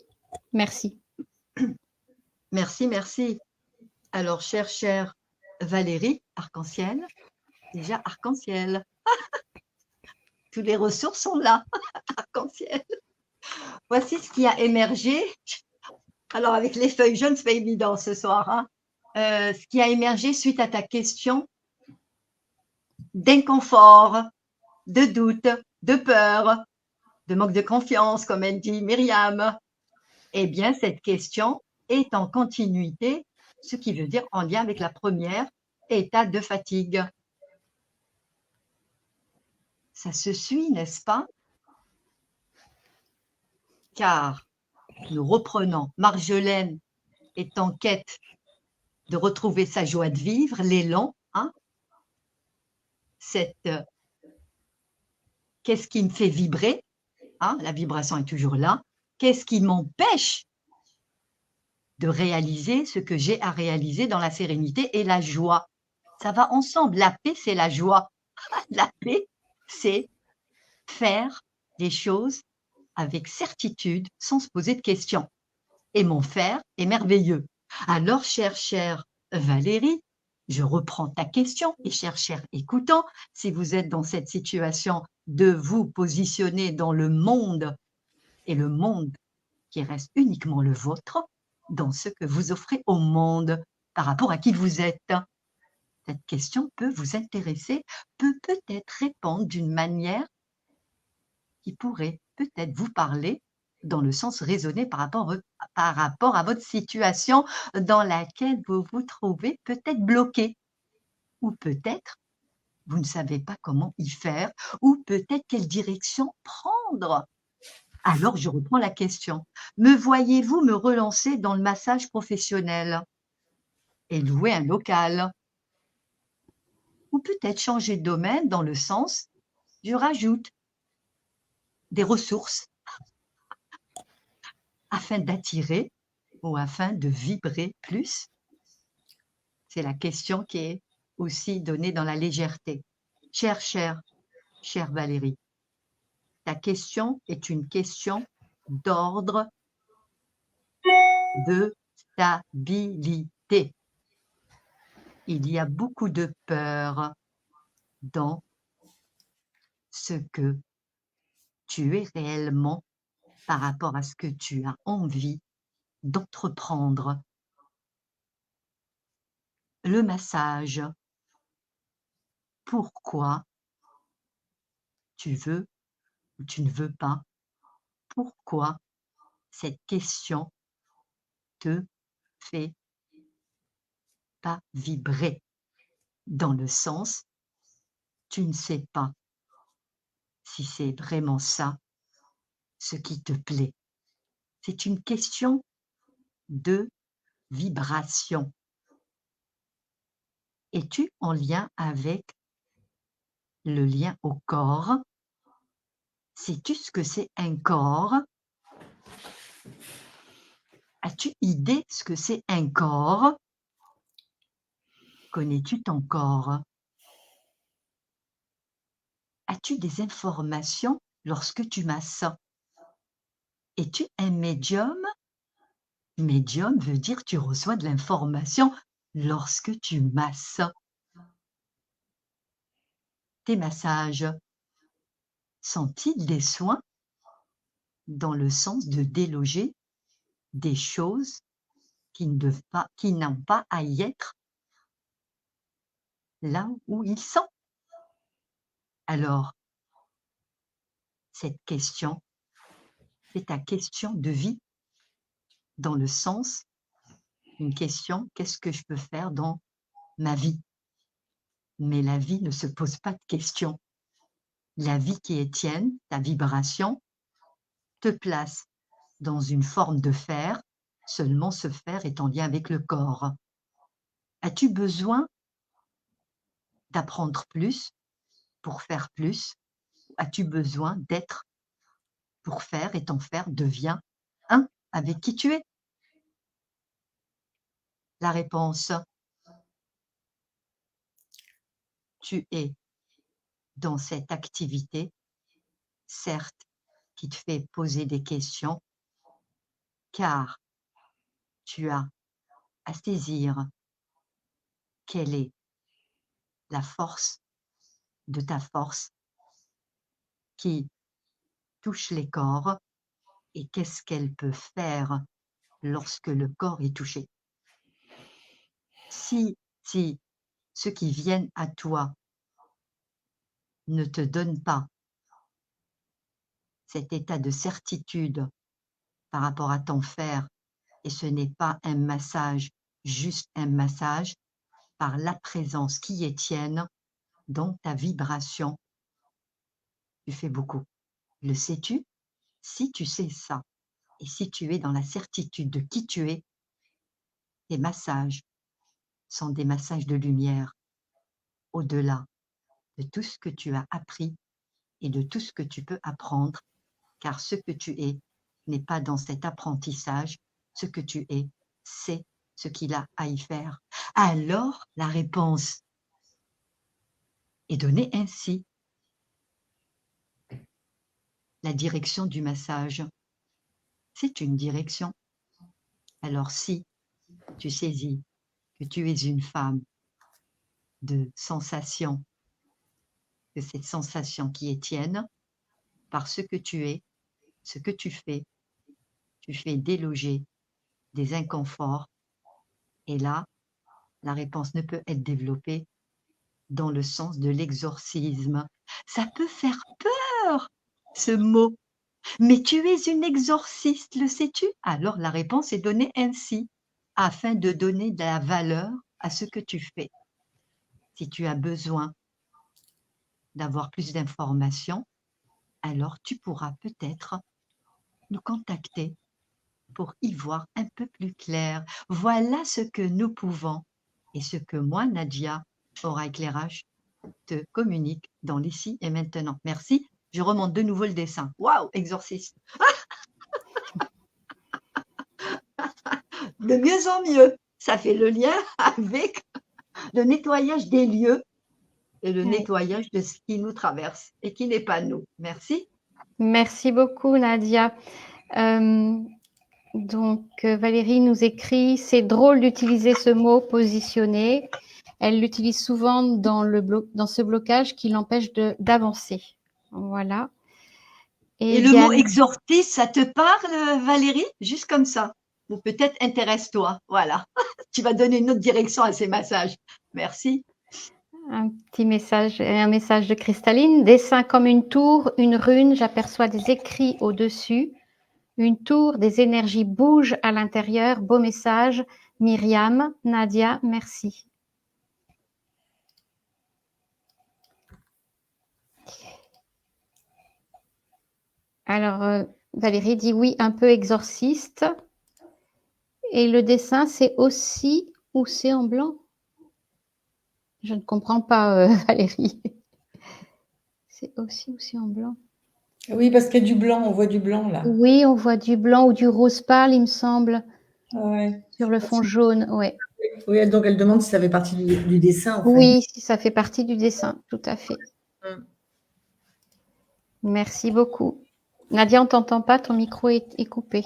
Merci. Merci, merci. Alors, chère Valérie, arc-en-ciel, déjà arc-en-ciel. Toutes les ressources sont là, arc-en-ciel. Voici ce qui a émergé. Alors, avec les feuilles jaunes, c'est pas évident ce soir. Hein. Ce qui a émergé suite à ta question d'inconfort, de doute, de peur, de manque de confiance, comme elle dit Myriam. Eh bien, cette question est en continuité, ce qui veut dire en lien avec la première, état de fatigue. Ça se suit, n'est-ce pas? Car nous reprenons, Marjolaine est en quête de retrouver sa joie de vivre, l'élan, hein? Qu'est-ce qui me fait vibrer, hein? La vibration est toujours là. Qu'est-ce qui m'empêche de réaliser ce que j'ai à réaliser dans la sérénité et la joie? Ça va ensemble. La paix, c'est la joie. La paix, c'est faire les choses avec certitude, sans se poser de questions. Et mon faire est merveilleux. Alors, chère Valérie, je reprends ta question et cher écoutant, si vous êtes dans cette situation de vous positionner dans le monde et le monde qui reste uniquement le vôtre, dans ce que vous offrez au monde par rapport à qui vous êtes. Cette question peut vous intéresser, peut peut-être répondre d'une manière qui pourrait peut-être vous parler dans le sens raisonné par rapport à votre situation dans laquelle vous vous trouvez peut-être bloqué. Ou peut-être vous ne savez pas comment y faire, ou peut-être quelle direction prendre. Alors, je reprends la question. Me voyez-vous me relancer dans le massage professionnel et louer un local? Ou peut-être changer de domaine dans le sens, je rajoute des ressources afin d'attirer ou afin de vibrer plus? C'est la question qui est aussi donnée dans la légèreté. Chère Valérie, ta question est une question d'ordre de stabilité. Il y a beaucoup de peur dans ce que tu es réellement par rapport à ce que tu as envie d'entreprendre. Le massage, pourquoi tu veux ou tu ne veux pas? Pourquoi cette question te fait pas vibrer? Dans le sens, tu ne sais pas si c'est vraiment ça ce qui te plaît. C'est une question de vibration. Es-tu en lien avec le lien au corps? Sais-tu ce que c'est un corps? As-tu idée ce que c'est un corps? Connais-tu ton corps? As-tu des informations lorsque tu masses? Es-tu un médium? Médium veut dire tu reçois de l'information lorsque tu masses. Tes massages sont-ils des soins dans le sens de déloger des choses qui n'ont pas à y être là où ils sont? Alors, cette question, c'est ta question de vie, dans le sens, une question, qu'est-ce que je peux faire dans ma vie? Mais la vie ne se pose pas de questions. La vie qui est tienne, ta vibration, te place dans une forme de faire, seulement ce faire est en lien avec le corps. As-tu besoin d'apprendre plus pour faire plus? As-tu besoin d'être pour faire et ton faire devient un avec qui tu es? La réponse, tu es dans cette activité, certes, qui te fait poser des questions, car tu as à saisir quelle est la force de ta force qui touche les corps et qu'est-ce qu'elle peut faire lorsque le corps est touché. Si ceux qui viennent à toi ne te donnent pas cet état de certitude par rapport à ton faire, et ce n'est pas un massage, juste un massage, par la présence qui est tienne, dans ta vibration, tu fais beaucoup. Le sais-tu? Si tu sais ça, et si tu es dans la certitude de qui tu es, tes massages sont des massages de lumière, au-delà de tout ce que tu as appris et de tout ce que tu peux apprendre, car ce que tu es n'est pas dans cet apprentissage, ce que tu es, c'est ce qu'il a à y faire. Alors, la réponse est donnée ainsi. La direction du massage, c'est une direction. Alors si tu saisis que tu es une femme de sensation, que cette sensation qui est tienne, par ce que tu es, ce que tu fais déloger des inconforts. Et là, la réponse ne peut être développée dans le sens de l'exorcisme. Ça peut faire peur, ce mot. Mais tu es une exorciste, le sais-tu? Alors la réponse est donnée ainsi, afin de donner de la valeur à ce que tu fais. Si tu as besoin d'avoir plus d'informations, alors tu pourras peut-être nous contacter pour y voir un peu plus clair. Voilà ce que nous pouvons et ce que moi, Nadia, Aura Éclairage, te communique dans l'ici et maintenant. Merci. Je remonte de nouveau le dessin. Waouh, exorciste. De mieux en mieux. Ça fait le lien avec le nettoyage des lieux et le nettoyage de ce qui nous traverse et qui n'est pas nous. Merci. Merci beaucoup, Nadia. Valérie nous écrit, c'est drôle d'utiliser ce mot positionner. Elle l'utilise souvent dans ce blocage qui l'empêche d'avancer. Voilà. Et le mot exorciste, ça te parle, Valérie? Juste comme ça. Ou peut-être intéresse-toi. Voilà. Tu vas donner une autre direction à ces massages. Merci. Un petit message, un message de Cristalline. Dessin comme une tour, une rune, j'aperçois des écrits au-dessus. Une tour, des énergies bougent à l'intérieur. Beau message. Myriam, Nadia, merci. Alors, Valérie dit oui, un peu exorciste. Et le dessin, c'est aussi ou c'est en blanc? Je ne comprends pas, Valérie. C'est aussi ou c'est en blanc? Oui, parce qu'il y a du blanc, on voit du blanc là. Oui, on voit du blanc ou du rose pâle, il me semble, Ouais. sur le fond jaune. Ouais. Oui, donc elle demande si ça fait partie du dessin. En fait. Oui, si ça fait partie du dessin, tout à fait. Merci beaucoup. Nadia, on t'entend pas, ton micro est coupé.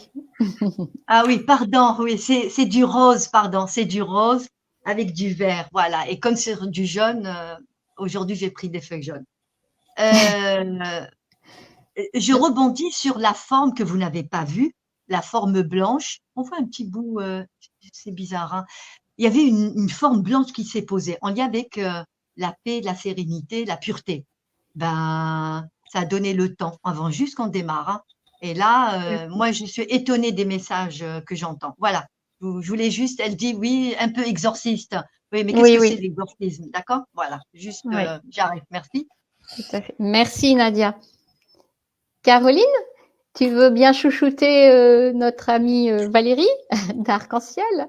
Ah oui, pardon, oui, c'est du rose, pardon, c'est du rose avec du vert, voilà. Et comme c'est du jaune, aujourd'hui j'ai pris des feuilles jaunes. Je rebondis sur la forme que vous n'avez pas vue, la forme blanche. On voit un petit bout, c'est bizarre, hein. Il y avait une forme blanche qui s'est posée en lien avec la paix, la sérénité, la pureté. Ben, ça a donné le temps avant juste qu'on démarre, hein. Et là, moi, je suis étonnée des messages que j'entends. Voilà. Je voulais juste, elle dit oui, un peu exorciste. Oui, mais qu'est-ce que c'est l'exorcisme? D'accord? Voilà. Juste, j'arrête. Merci. Tout à fait. Merci, Nadia. Caroline, tu veux bien chouchouter notre amie Valérie d'Arc-en-Ciel?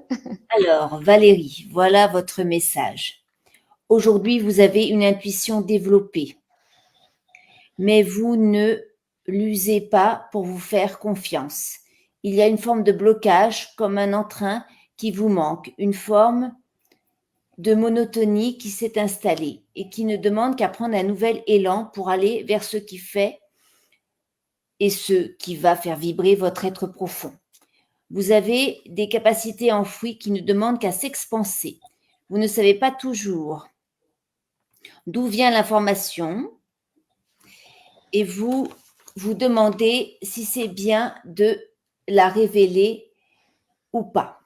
Alors, Valérie, voilà votre message. Aujourd'hui, vous avez une intuition développée, mais vous ne l'usez pas pour vous faire confiance. Il y a une forme de blocage, comme un entrain qui vous manque, une forme de monotonie qui s'est installée et qui ne demande qu'à prendre un nouvel élan pour aller vers ce qui fait et ce qui va faire vibrer votre être profond. Vous avez des capacités enfouies qui ne demandent qu'à s'expanser. Vous ne savez pas toujours d'où vient l'information et vous vous demandez si c'est bien de la révéler ou pas.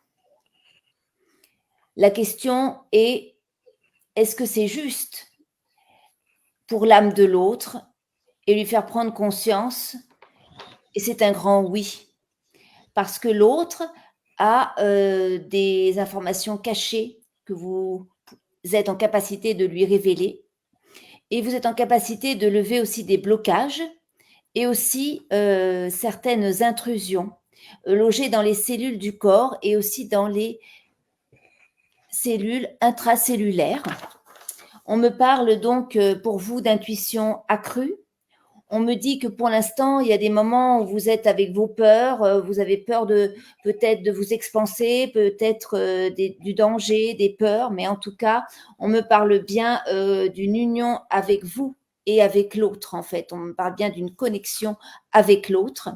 La question est, est-ce que c'est juste pour l'âme de l'autre et lui faire prendre conscience? Et c'est un grand oui, parce que l'autre a des informations cachées que vous êtes en capacité de lui révéler et vous êtes en capacité de lever aussi des blocages et aussi certaines intrusions logées dans les cellules du corps et aussi dans les cellules intracellulaires. On me parle donc pour vous d'intuition accrue. On me dit que pour l'instant, il y a des moments où vous êtes avec vos peurs, vous avez peur de peut-être de vous expanser, peut-être du danger, des peurs, mais en tout cas, on me parle bien d'une union avec vous et avec l'autre, en fait. On me parle bien d'une connexion avec l'autre.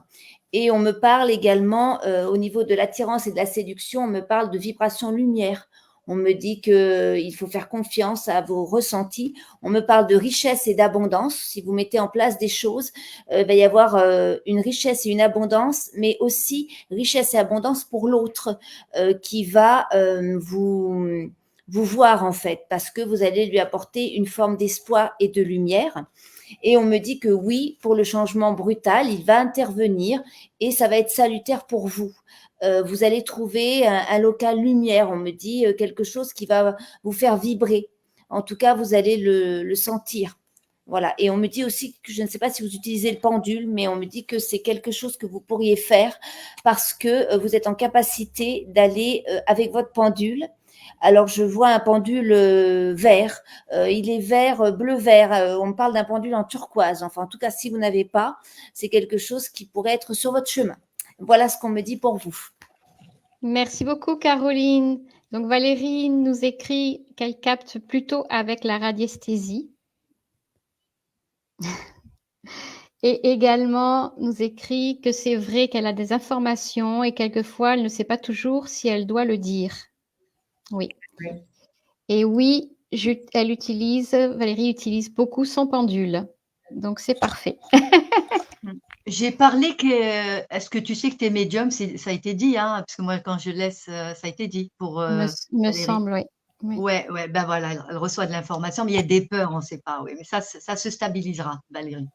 Et on me parle également, au niveau de l'attirance et de la séduction, on me parle de vibration lumière. On me dit qu'il faut faire confiance à vos ressentis. On me parle de richesse et d'abondance. Si vous mettez en place des choses, il va y avoir une richesse et une abondance, mais aussi richesse et abondance pour l'autre qui va vous voir en fait, parce que vous allez lui apporter une forme d'espoir et de lumière. Et on me dit que oui, pour le changement brutal, il va intervenir et ça va être salutaire pour vous. Vous allez trouver un local lumière, on me dit quelque chose qui va vous faire vibrer. En tout cas, vous allez le sentir. Voilà. Et on me dit aussi que je ne sais pas si vous utilisez le pendule, mais on me dit que c'est quelque chose que vous pourriez faire parce que vous êtes en capacité d'aller avec votre pendule. Alors, je vois un pendule vert. Il est vert, bleu-vert. On me parle d'un pendule en turquoise. Enfin, en tout cas, si vous n'avez pas, c'est quelque chose qui pourrait être sur votre chemin. Voilà ce qu'on me dit pour vous. Merci beaucoup, Caroline. Donc, Valérie nous écrit qu'elle capte plutôt avec la radiesthésie. Et également nous écrit que c'est vrai qu'elle a des informations et quelquefois elle ne sait pas toujours si elle doit le dire. Oui. Oui. Et oui, Valérie utilise beaucoup son pendule. Donc c'est parfait. J'ai parlé que, est-ce que tu sais que tu es médium? Ça a été dit, hein, parce que moi, quand je laisse, ça a été dit pour Me Valérie. semble, oui. Oui. Ouais, ouais, ben voilà, elle reçoit de l'information, mais il y a des peurs, on ne sait pas. Oui, mais ça se stabilisera, Valérie.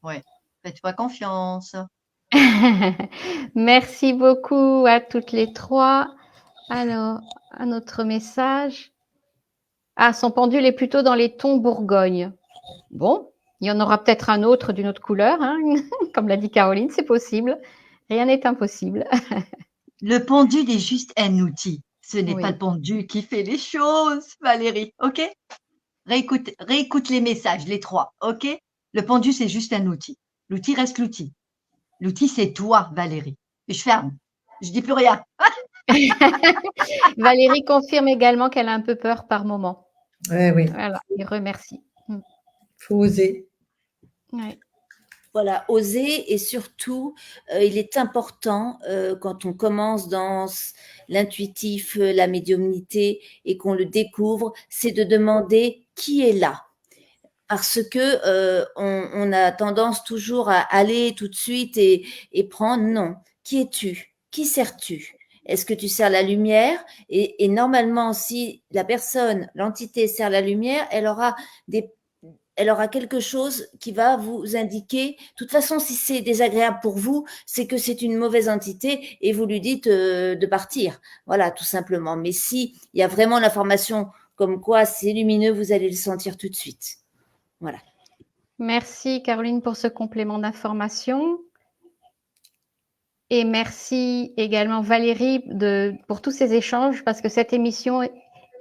Ouais, faites-toi confiance. Merci beaucoup à toutes les trois. Alors, un autre message. Ah, son pendule est plutôt dans les tons Bourgogne. Bon, il y en aura peut-être un autre d'une autre couleur, hein. Comme l'a dit Caroline, c'est possible. Rien n'est impossible. Le pendule est juste un outil. Ce n'est Oui. pas le pendule qui fait les choses, Valérie. OK? Réécoute les messages, les trois. OK? Le pendule, c'est juste un outil. L'outil reste l'outil. L'outil, c'est toi, Valérie. Et je ferme. Je dis plus rien. Valérie confirme également qu'elle a un peu peur par moment. Ouais, oui, Voilà, et remercie. faut oser. Ouais. Voilà, oser et surtout, il est important quand on commence dans l'intuitif, la médiumnité et qu'on le découvre, c'est de demander qui est là. Parce que on a tendance toujours à aller tout de suite et prendre. Non, qui es-tu? Qui sers-tu? Est-ce que tu sers la lumière? Et normalement, si la personne, l'entité sert la lumière, elle aura quelque chose qui va vous indiquer. De toute façon, si c'est désagréable pour vous, c'est que c'est une mauvaise entité et vous lui dites de partir. Voilà, tout simplement. Mais si il y a vraiment l'information comme quoi c'est lumineux, vous allez le sentir tout de suite. Voilà. Merci Caroline pour ce complément d'information. Et merci également Valérie pour tous ces échanges parce que cette émission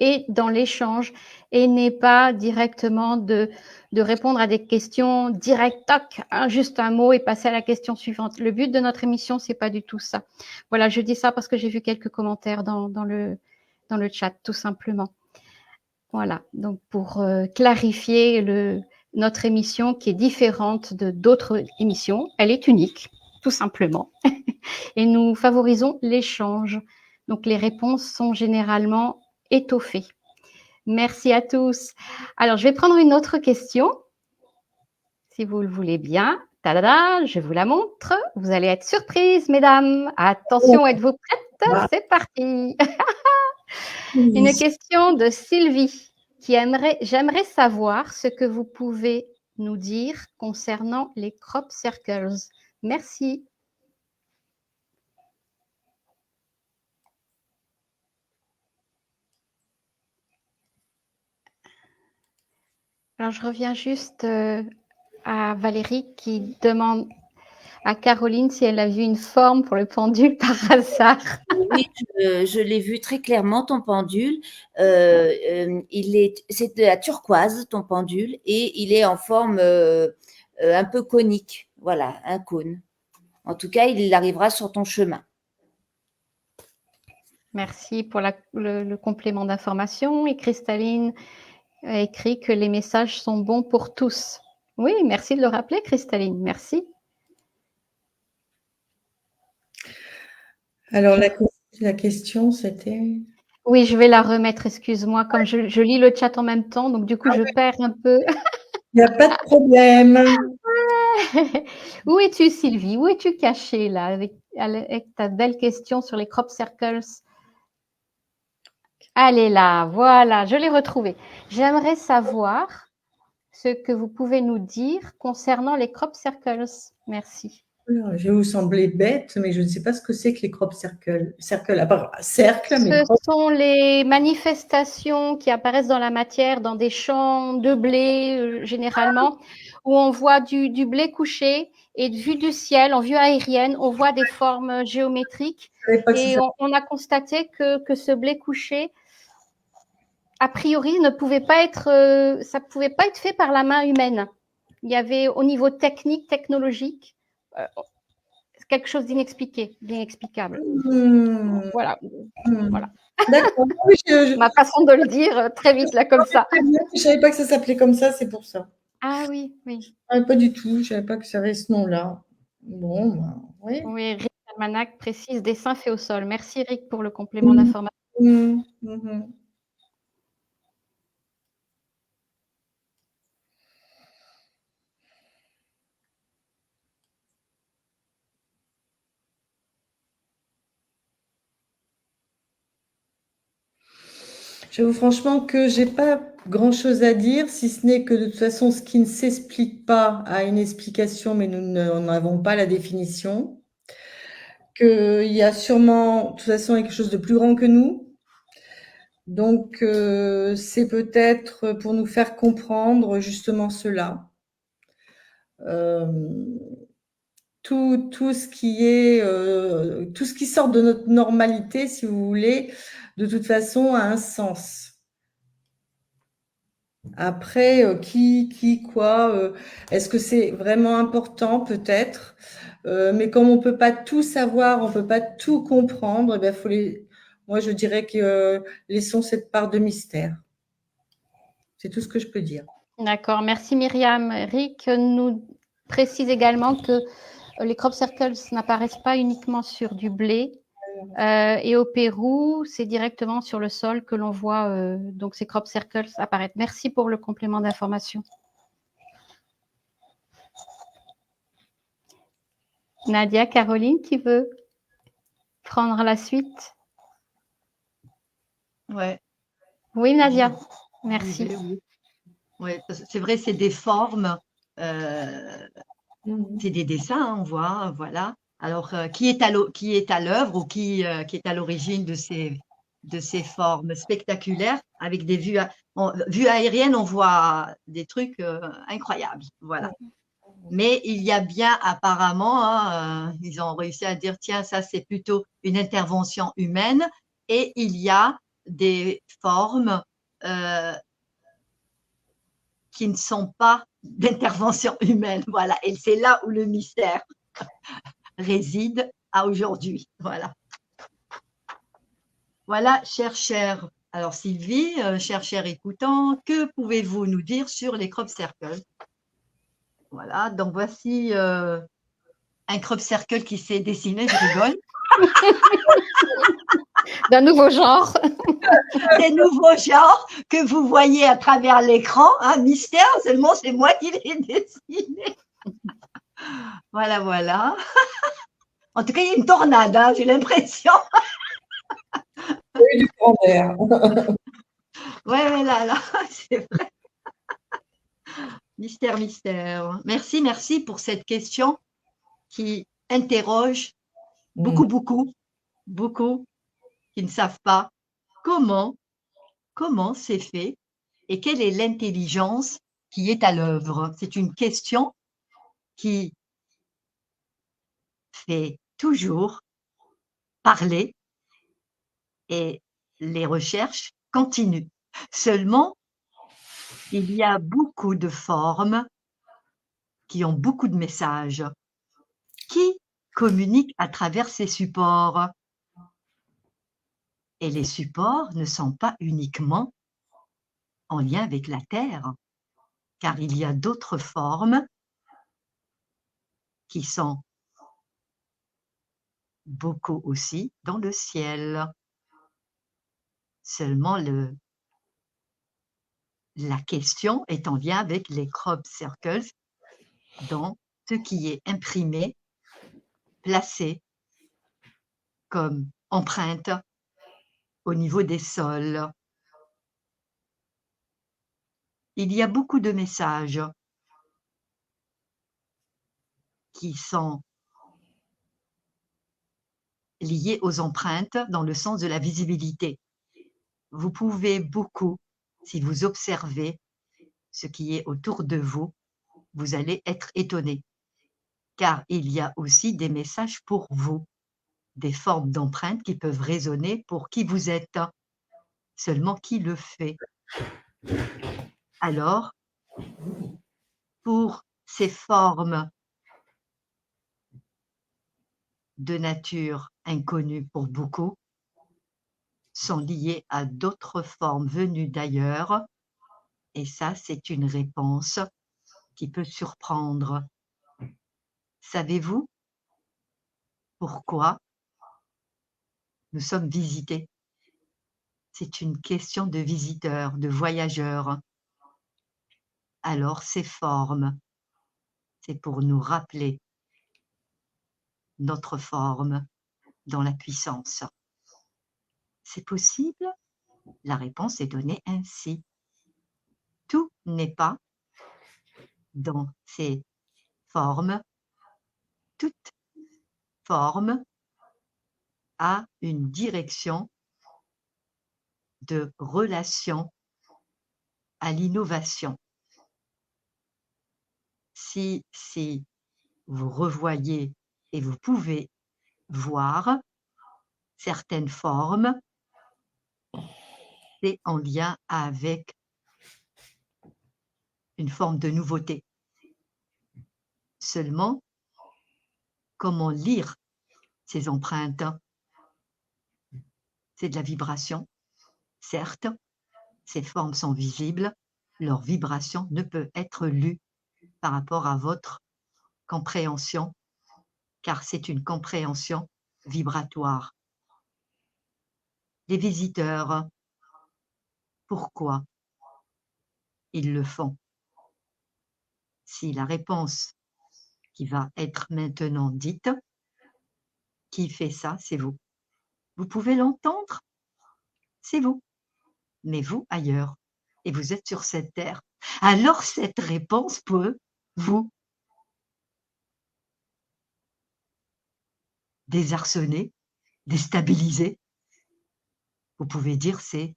est dans l'échange et n'est pas directement de répondre à des questions directes, toc, juste un mot et passer à la question suivante. Le but de notre émission, c'est pas du tout ça. Voilà, je dis ça parce que j'ai vu quelques commentaires dans le chat, tout simplement. Voilà, donc pour clarifier notre émission qui est différente de d'autres émissions, elle est unique, tout simplement. Et nous favorisons l'échange. Donc les réponses sont généralement étoffées. Merci à tous. Alors, je vais prendre une autre question, si vous le voulez bien. Tadada, je vous la montre. Vous allez être surprises, mesdames. Attention, êtes-vous prêtes? C'est parti. Une question de Sylvie qui j'aimerais savoir ce que vous pouvez nous dire concernant les crop circles. Merci. Alors, je reviens juste à Valérie qui demande à Caroline si elle a vu une forme pour le pendule par hasard. Oui, je l'ai vu très clairement, ton pendule. C'est de la turquoise, ton pendule, et il est en forme un peu conique. Voilà, un cône. En tout cas, il arrivera sur ton chemin. Merci pour le complément d'information. Et Cristalline a écrit que les messages sont bons pour tous. Oui, merci de le rappeler, Cristalline. Merci. Alors, la question, c'était… Oui, je vais la remettre, excuse-moi, comme je lis le chat en même temps, donc du coup, je perds un peu. Il n'y a pas de problème. Où es-tu, Sylvie? Où es-tu cachée, là, avec ta belle question sur les crop circles? Elle est là, voilà, je l'ai retrouvée. J'aimerais savoir ce que vous pouvez nous dire concernant les crop circles. Merci. Je vais vous sembler bête, mais je ne sais pas ce que c'est que les crop circles. Cercle, à part cercle, mais Ce crop. sont les manifestations qui apparaissent dans la matière, dans des champs de blé, généralement, où on voit du blé couché et vu du ciel, en vue aérienne, on voit des formes géométriques. Je ne savais pas que ça Et s'appelait. on a constaté que ce blé couché, a priori, ne pouvait pas être, ça pouvait pas être fait par la main humaine. Il y avait, au niveau technique, technologique, quelque chose d'inexplicable. Voilà, voilà. D'accord. Oui, Ma façon de le dire très vite, là, comme ça. je ne savais pas que ça s'appelait comme ça, c'est pour ça. Ah oui, oui. Pas du tout, je ne savais pas que ça avait ce nom-là. Bon, ben, oui. Oui, Rick Almanac précise dessin fait au sol. Merci Rick pour le complément Mmh. d'information. Mmh. J'avoue franchement que j'ai pas grand-chose à dire, si ce n'est que de toute façon, ce qui ne s'explique pas a une explication, mais nous n'en avons pas la définition. Qu'il y a sûrement, de toute façon, quelque chose de plus grand que nous. Donc, c'est peut-être pour nous faire comprendre justement cela. Tout ce qui est, tout ce qui sort de notre normalité, si vous voulez, de toute façon, a un sens. Après, qui, quoi, est-ce que c'est vraiment important? Peut-être. Mais comme on peut pas tout savoir, on peut pas tout comprendre, eh ben, moi, je dirais que laissons cette part de mystère. C'est tout ce que je peux dire. D'accord, merci Myriam. Rick nous précise également que les crop circles n'apparaissent pas uniquement sur du blé. Et au Pérou, c'est directement sur le sol que l'on voit donc ces crop circles apparaître. Merci pour le complément d'information. Nadia, Caroline, qui veut prendre la suite? Ouais. Oui, Nadia, merci. Oui. Ouais, c'est vrai, c'est des formes, c'est des dessins, on voit, voilà. Alors, qui est à l'œuvre ou qui est à l'origine de ces formes spectaculaires avec des vues aériennes, on voit des trucs incroyables, voilà. Mais il y a bien apparemment, hein, ils ont réussi à dire, tiens, ça c'est plutôt une intervention humaine, et il y a des formes qui ne sont pas d'intervention humaine, voilà. Et c'est là où le mystère réside à aujourd'hui, voilà. Voilà, cher. Alors Sylvie, cher écoutant, que pouvez-vous nous dire sur les crop circles? Voilà, donc voici un crop circle qui s'est dessiné, je rigole. D'un nouveau genre. Des nouveaux genres que vous voyez à travers l'écran, hein, mystère, seulement c'est moi qui l'ai dessiné. Voilà. En tout cas, il y a une tornade, hein, j'ai l'impression. Oui, du grand air. Ouais, là, c'est vrai. Mystère. Merci pour cette question qui interroge beaucoup qui ne savent pas comment c'est fait et quelle est l'intelligence qui est à l'œuvre. C'est une question qui fait toujours parler et les recherches continuent. Seulement, il y a beaucoup de formes qui ont beaucoup de messages, qui communiquent à travers ces supports. Et les supports ne sont pas uniquement en lien avec la Terre, car il y a d'autres formes qui sont beaucoup aussi dans le ciel. Seulement, la question est en lien avec les crop circles, dans ce qui est imprimé, placé comme empreinte au niveau des sols. Il y a beaucoup de messages qui sont lié aux empreintes dans le sens de la visibilité. Vous pouvez beaucoup, si vous observez ce qui est autour de vous, vous allez être étonné, car il y a aussi des messages pour vous, des formes d'empreintes qui peuvent résonner pour qui vous êtes, seulement qui le fait. Alors, pour ces formes de nature inconnue pour beaucoup, sont liées à d'autres formes venues d'ailleurs, et ça, c'est une réponse qui peut surprendre. Savez-vous pourquoi nous sommes visités? C'est une question de visiteurs, de voyageurs. Alors, ces formes, c'est pour nous rappeler notre forme dans la puissance. C'est possible? La réponse est donnée ainsi. Tout n'est pas dans ces formes. Toute forme a une direction de relation à l'innovation. Si vous revoyez et vous pouvez voir certaines formes, c'est en lien avec une forme de nouveauté. Seulement, comment lire ces empreintes? C'est de la vibration. Certes, ces formes sont visibles, leur vibration ne peut être lue par rapport à votre compréhension, car c'est une compréhension vibratoire. Les visiteurs, pourquoi ils le font? Si la réponse qui va être maintenant dite, qui fait ça, c'est vous. Vous pouvez l'entendre, c'est vous, mais vous ailleurs, et vous êtes sur cette terre. Alors cette réponse peut vous désarçonner, déstabiliser. Vous pouvez dire c'est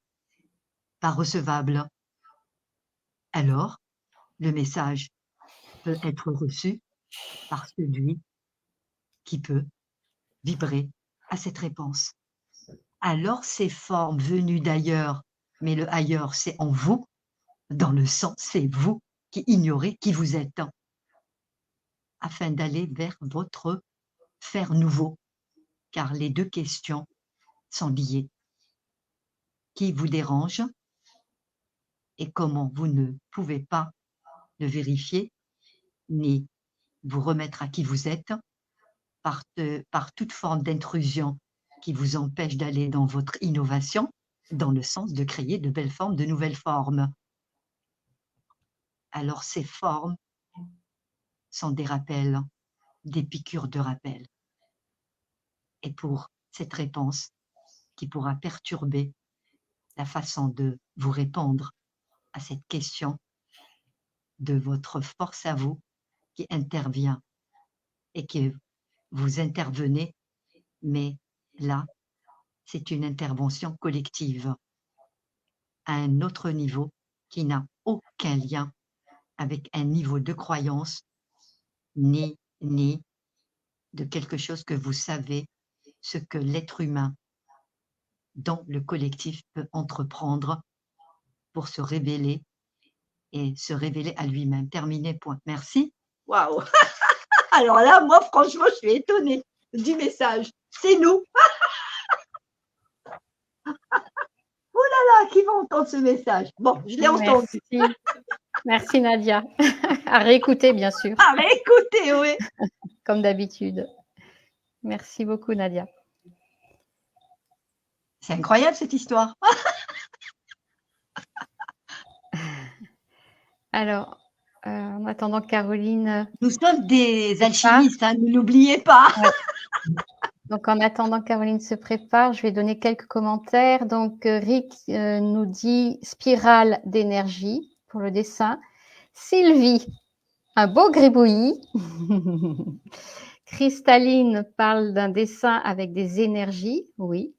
pas recevable. Alors, le message peut être reçu par celui qui peut vibrer à cette réponse. Alors, ces formes venues d'ailleurs, mais le ailleurs, c'est en vous, dans le sens, c'est vous qui ignorez qui vous êtes, afin d'aller vers votre faire nouveau, car les deux questions sont liées. Qui vous dérange et comment vous ne pouvez pas le vérifier, ni vous remettre à qui vous êtes par toute forme d'intrusion qui vous empêche d'aller dans votre innovation, dans le sens de créer de belles formes, de nouvelles formes. Alors ces formes sont des rappels, des piqûres de rappel. Et pour cette réponse qui pourra perturber la façon de vous répondre à cette question de votre force à vous qui intervient et que vous intervenez, mais là, c'est une intervention collective à un autre niveau qui n'a aucun lien avec un niveau de croyance ni de quelque chose que vous savez, ce que l'être humain dans le collectif peut entreprendre pour se révéler et se révéler à lui-même. Terminé, point. Merci. Waouh. Alors là, moi, franchement, je suis étonnée du message. C'est nous. Oh là là, qui va entendre ce message? Bon, je l'ai entendu. Merci Nadia. À réécouter, bien sûr. À réécouter, oui. Comme d'habitude. Merci beaucoup, Nadia. C'est incroyable, cette histoire. Alors, en attendant que Caroline... Nous sommes des alchimistes, hein, ne l'oubliez pas. Ouais. Donc, en attendant que Caroline se prépare, je vais donner quelques commentaires. Donc, Rick nous dit « spirale d'énergie » pour le dessin. Sylvie, un beau gribouillis. Cristalline parle d'un dessin avec des énergies, oui.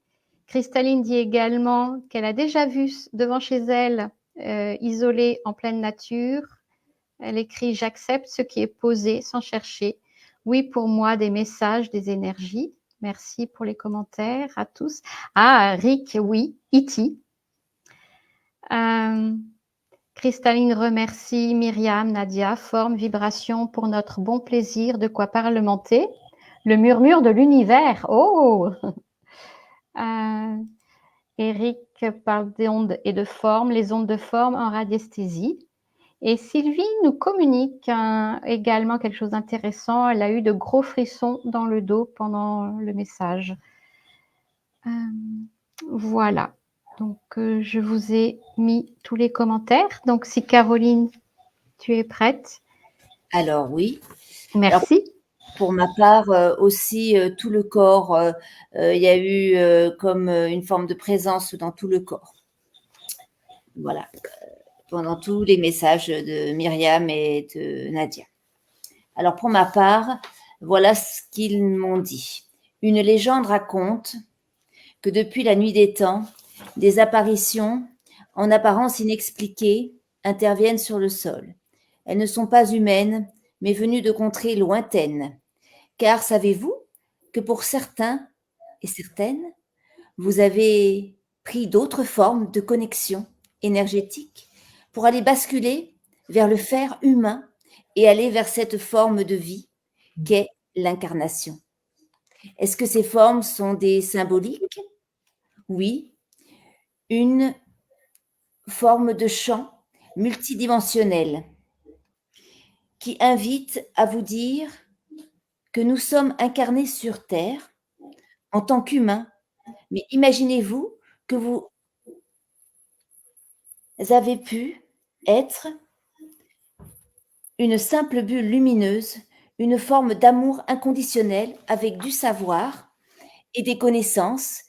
Cristalline dit également qu'elle a déjà vu devant chez elle, isolée en pleine nature. Elle écrit « J'accepte ce qui est posé sans chercher. Oui, pour moi, des messages, des énergies. » Merci pour les commentaires à tous. Ah, Rick, oui, E.T. Cristalline remercie Myriam, Nadia, forme, vibration pour notre bon plaisir, de quoi parlementer. Le murmure de l'univers. Oh Eric parle d'ondes et de formes, les ondes de forme en radiesthésie. Et Sylvie nous communique également quelque chose d'intéressant. Elle a eu de gros frissons dans le dos pendant le message. Voilà. Donc, je vous ai mis tous les commentaires. Donc, si Caroline, tu es prête. Alors oui. Merci. Alors, pour ma part aussi, tout le corps, il y a eu comme une forme de présence dans tout le corps. Voilà. Pendant tous les messages de Myriam et de Nadia. Alors pour ma part, voilà ce qu'ils m'ont dit. Une légende raconte que depuis la nuit des temps, des apparitions, en apparence inexpliquées, interviennent sur le sol. Elles ne sont pas humaines, mais venues de contrées lointaines. Car savez-vous que pour certains et certaines, vous avez pris d'autres formes de connexion énergétique pour aller basculer vers le faire humain et aller vers cette forme de vie qu'est l'incarnation. Est-ce que ces formes sont des symboliques? Oui, une forme de champ multidimensionnel qui invite à vous dire que nous sommes incarnés sur Terre en tant qu'humains, mais imaginez-vous que vous avez pu être une simple bulle lumineuse, une forme d'amour inconditionnel avec du savoir et des connaissances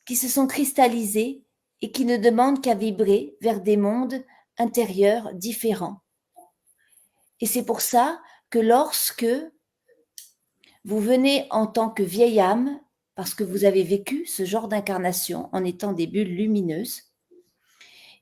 qui se sont cristallisées et qui ne demandent qu'à vibrer vers des mondes intérieurs différents. Et c'est pour ça que lorsque vous venez en tant que vieille âme, parce que vous avez vécu ce genre d'incarnation en étant des bulles lumineuses,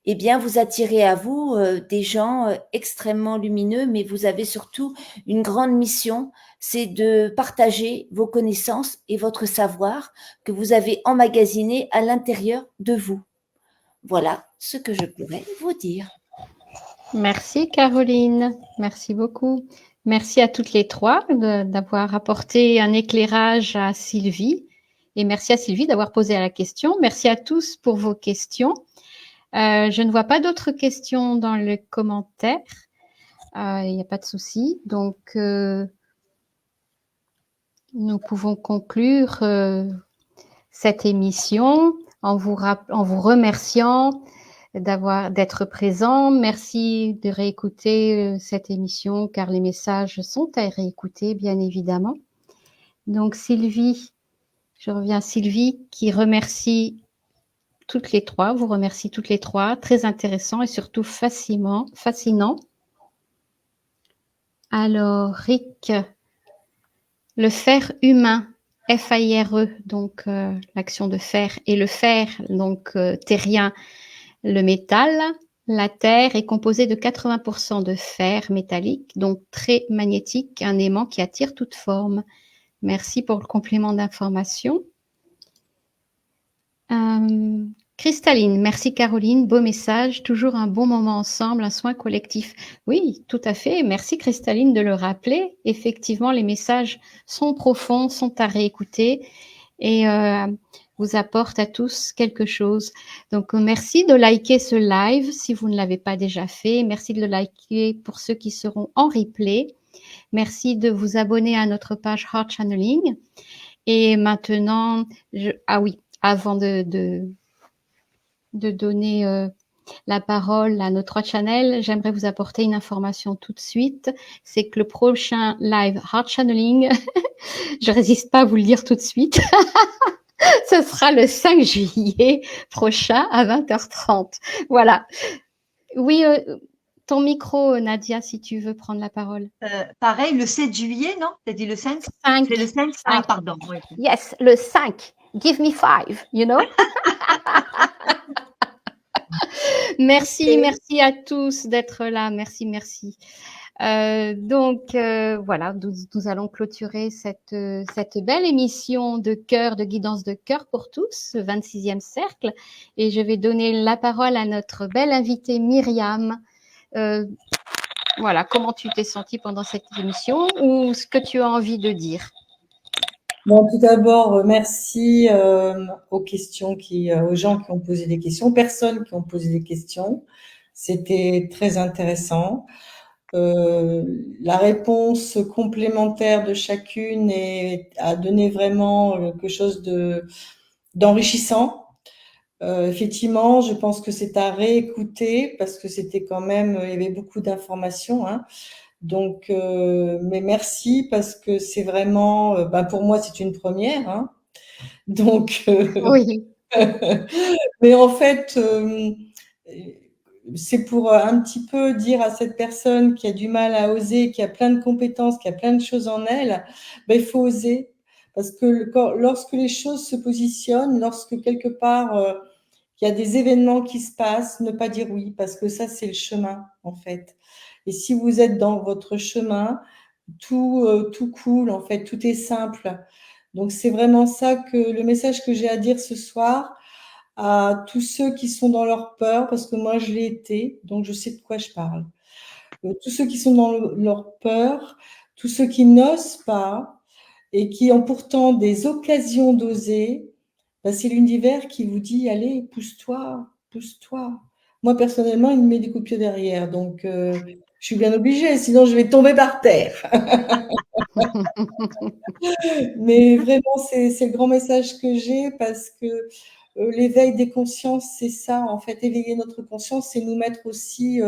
eh bien, vous attirez à vous des gens extrêmement lumineux, mais vous avez surtout une grande mission, c'est de partager vos connaissances et votre savoir que vous avez emmagasiné à l'intérieur de vous. Voilà ce que je pourrais vous dire. Merci Caroline, merci beaucoup. Merci à toutes les trois d'avoir apporté un éclairage à Sylvie. Et merci à Sylvie d'avoir posé la question. Merci à tous pour vos questions. Je ne vois pas d'autres questions dans le commentaire. Il n'y a pas de souci. Donc, nous pouvons conclure cette émission en vous remerciant d'être présent. Merci de réécouter cette émission car les messages sont à réécouter, bien évidemment. Donc, Sylvie, je reviens à Sylvie qui remercie toutes les trois, vous remercie toutes les trois, très intéressant et surtout fascinant. Alors, Rick, le fer humain, F-A-I-R-E, donc l'action de fer, et le fer, donc terrien, le métal. La Terre est composée de 80% de fer métallique, donc très magnétique, un aimant qui attire toute forme. Merci pour le complément d'information. Cristalline, merci Caroline, beau message, toujours un bon moment ensemble, un soin collectif. Oui, tout à fait, merci Cristalline de le rappeler. Effectivement, les messages sont profonds, sont à réécouter et vous apportent à tous quelque chose. Donc, merci de liker ce live si vous ne l'avez pas déjà fait. Merci de le liker pour ceux qui seront en replay. Merci de vous abonner à notre page Heart Channeling. Et maintenant, avant de donner la parole à notre channel, j'aimerais vous apporter une information tout de suite. C'est que le prochain live Heart Channeling, je résiste pas à vous le dire tout de suite, ce sera le 5 juillet prochain à 20h30. Voilà. Oui, ton micro, Nadia, si tu veux prendre la parole. Pareil, le 7 juillet, non? Tu as dit le 5? 5. C'est le 5? Ah, pardon. Oui. Yes, le 5. Give me 5, you know? Merci, merci à tous d'être là. Merci, merci. Donc, voilà, nous allons clôturer cette belle émission de cœur, de guidance de cœur pour tous, ce 26e cercle. Et je vais donner la parole à notre belle invitée Myriam. Voilà, comment tu t'es sentie pendant cette émission ou ce que tu as envie de dire? Bon, tout d'abord, merci aux gens qui ont posé des questions, personnes qui ont posé des questions. C'était très intéressant. La réponse complémentaire de chacune a donné vraiment quelque chose d'enrichissant. Effectivement, je pense que c'est à réécouter parce que c'était quand même, il y avait beaucoup d'informations, hein. Donc, mais merci parce que c'est vraiment, pour moi, c'est une première, hein. Donc, Oui. mais en fait, c'est pour un petit peu dire à cette personne qui a du mal à oser, qui a plein de compétences, qui a plein de choses en elle, il faut oser. Parce que lorsque les choses se positionnent, lorsque quelque part, il y a des événements qui se passent, ne pas dire oui, parce que ça, c'est le chemin, en fait. Et si vous êtes dans votre chemin, tout coule, en fait, tout est simple. Donc, c'est vraiment ça que le message que j'ai à dire ce soir à tous ceux qui sont dans leur peur, parce que moi, je l'ai été, donc je sais de quoi je parle. Tous ceux qui sont dans leur peur, tous ceux qui n'osent pas et qui ont pourtant des occasions d'oser, c'est l'univers qui vous dit, allez, pousse-toi, pousse-toi. Moi, personnellement, il me met des coups de pied derrière, donc je suis bien obligée, sinon je vais tomber par terre. Mais vraiment, c'est le grand message que j'ai parce que l'éveil des consciences, c'est ça, en fait, éveiller notre conscience, c'est nous mettre aussi,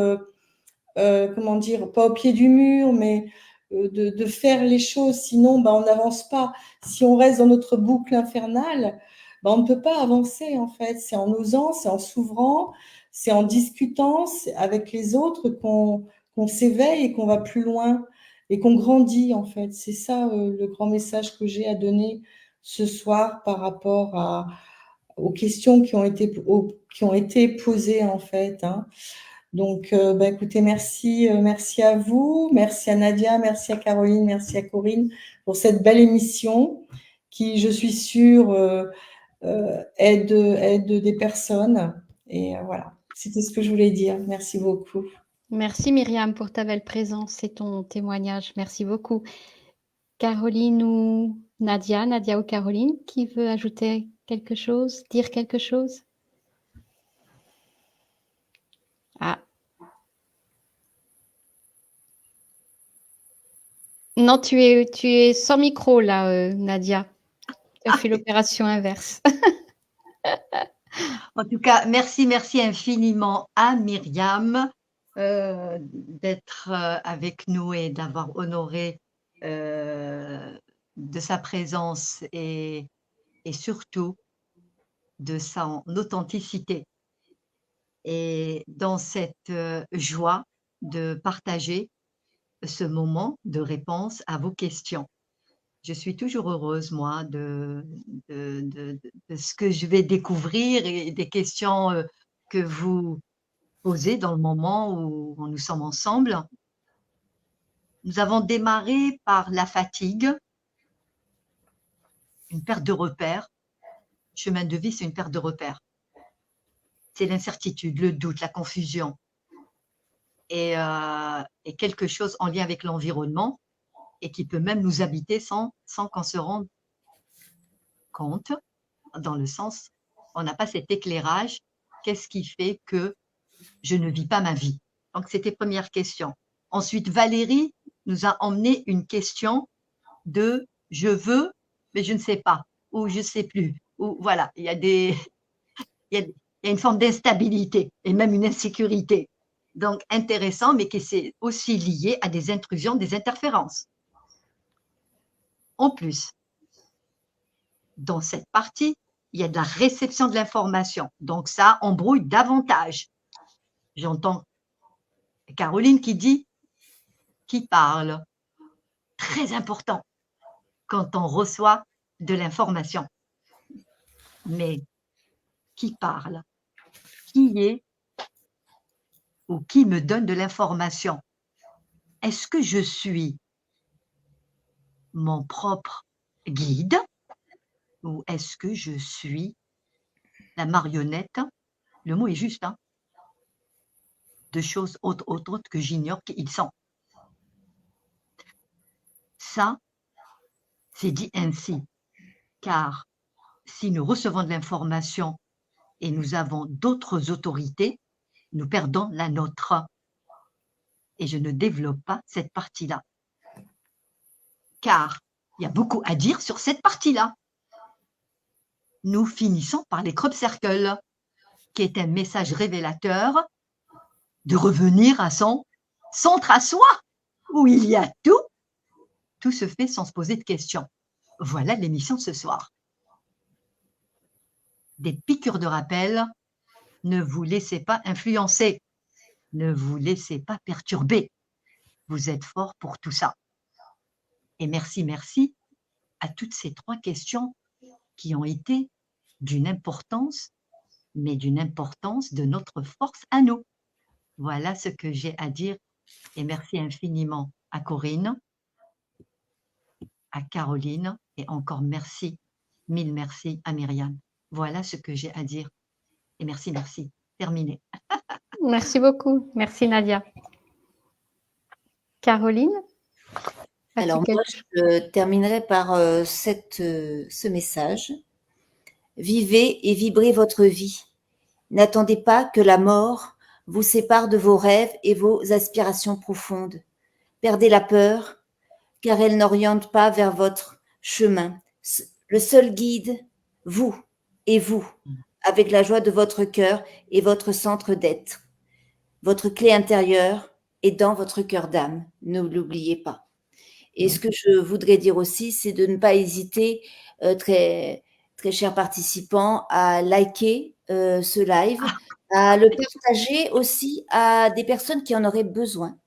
comment dire, pas au pied du mur, mais de faire les choses, sinon on n'avance pas. Si on reste dans notre boucle infernale, on ne peut pas avancer, en fait. C'est en osant, c'est en s'ouvrant, c'est en discutant avec les autres qu'on s'éveille et qu'on va plus loin et qu'on grandit, en fait. C'est ça le grand message que j'ai à donner ce soir par rapport aux questions qui ont été posées, en fait, hein. Donc, écoutez, merci à vous, merci à Nadia, merci à Caroline, merci à Corinne pour cette belle émission qui, je suis sûre, aide des personnes. Et voilà, c'était ce que je voulais dire. Merci beaucoup. Merci Myriam pour ta belle présence et ton témoignage. Merci beaucoup. Caroline ou Nadia, Nadia ou Caroline, qui veut ajouter quelque chose, dire quelque chose? Ah. Non, tu es sans micro là, Nadia. Tu as fait l'opération inverse. En tout cas, merci infiniment à Myriam d'être avec nous et d'avoir honoré de sa présence et surtout de son authenticité. Et dans cette joie de partager ce moment de réponse à vos questions. Je suis toujours heureuse, moi, de ce que je vais découvrir et des questions que vous posez dans le moment où nous sommes ensemble. Nous avons démarré par la fatigue, une perte de repères. Chemin de vie, c'est une perte de repères. C'est l'incertitude, le doute, la confusion et quelque chose en lien avec l'environnement et qui peut même nous habiter sans qu'on se rende compte, dans le sens, on n'a pas cet éclairage. Qu'est-ce qui fait que je ne vis pas ma vie? Donc, c'était première question. Ensuite, Valérie nous a emmené une question de je veux, mais je ne sais pas, ou je ne sais plus. Ou voilà, il y a une forme d'instabilité et même une insécurité. Donc, intéressant, mais qui c'est aussi lié à des intrusions, des interférences. En plus, dans cette partie, il y a de la réception de l'information. Donc, ça embrouille davantage. J'entends Caroline qui dit qui parle. Très important quand on reçoit de l'information. Mais qui parle? Qui est ou qui me donne de l'information? Est-ce que je suis mon propre guide ou est-ce que je suis la marionnette, le mot est juste, hein, de choses autres que j'ignore qu'ils sont? Ça, c'est dit ainsi, car si nous recevons de l'information et nous avons d'autres autorités, nous perdons la nôtre. Et je ne développe pas cette partie-là. Car il y a beaucoup à dire sur cette partie-là. Nous finissons par les crop circles, qui est un message révélateur de revenir à son centre à soi, où il y a tout. Tout se fait sans se poser de questions. Voilà l'émission de ce soir. Des piqûres de rappel, ne vous laissez pas influencer, ne vous laissez pas perturber. Vous êtes fort pour tout ça. Et merci à toutes ces 3 questions qui ont été d'une importance, mais d'une importance de notre force à nous. Voilà ce que j'ai à dire et merci infiniment à Corinne, à Caroline et encore merci, 1000 merci à Myriam. Voilà ce que j'ai à dire et merci. Terminé. Merci beaucoup. Merci Nadia. Caroline? Alors moi, je terminerai par ce message. Vivez et vibrez votre vie. N'attendez pas que la mort vous sépare de vos rêves et vos aspirations profondes. Perdez la peur, car elle n'oriente pas vers votre chemin. Le seul guide, vous et vous, avec la joie de votre cœur et votre centre d'être. Votre clé intérieure est dans votre cœur d'âme. Ne l'oubliez pas. Et ce que je voudrais dire aussi, c'est de ne pas hésiter, très, très chers participants, à liker ce live, à le partager aussi à des personnes qui en auraient besoin.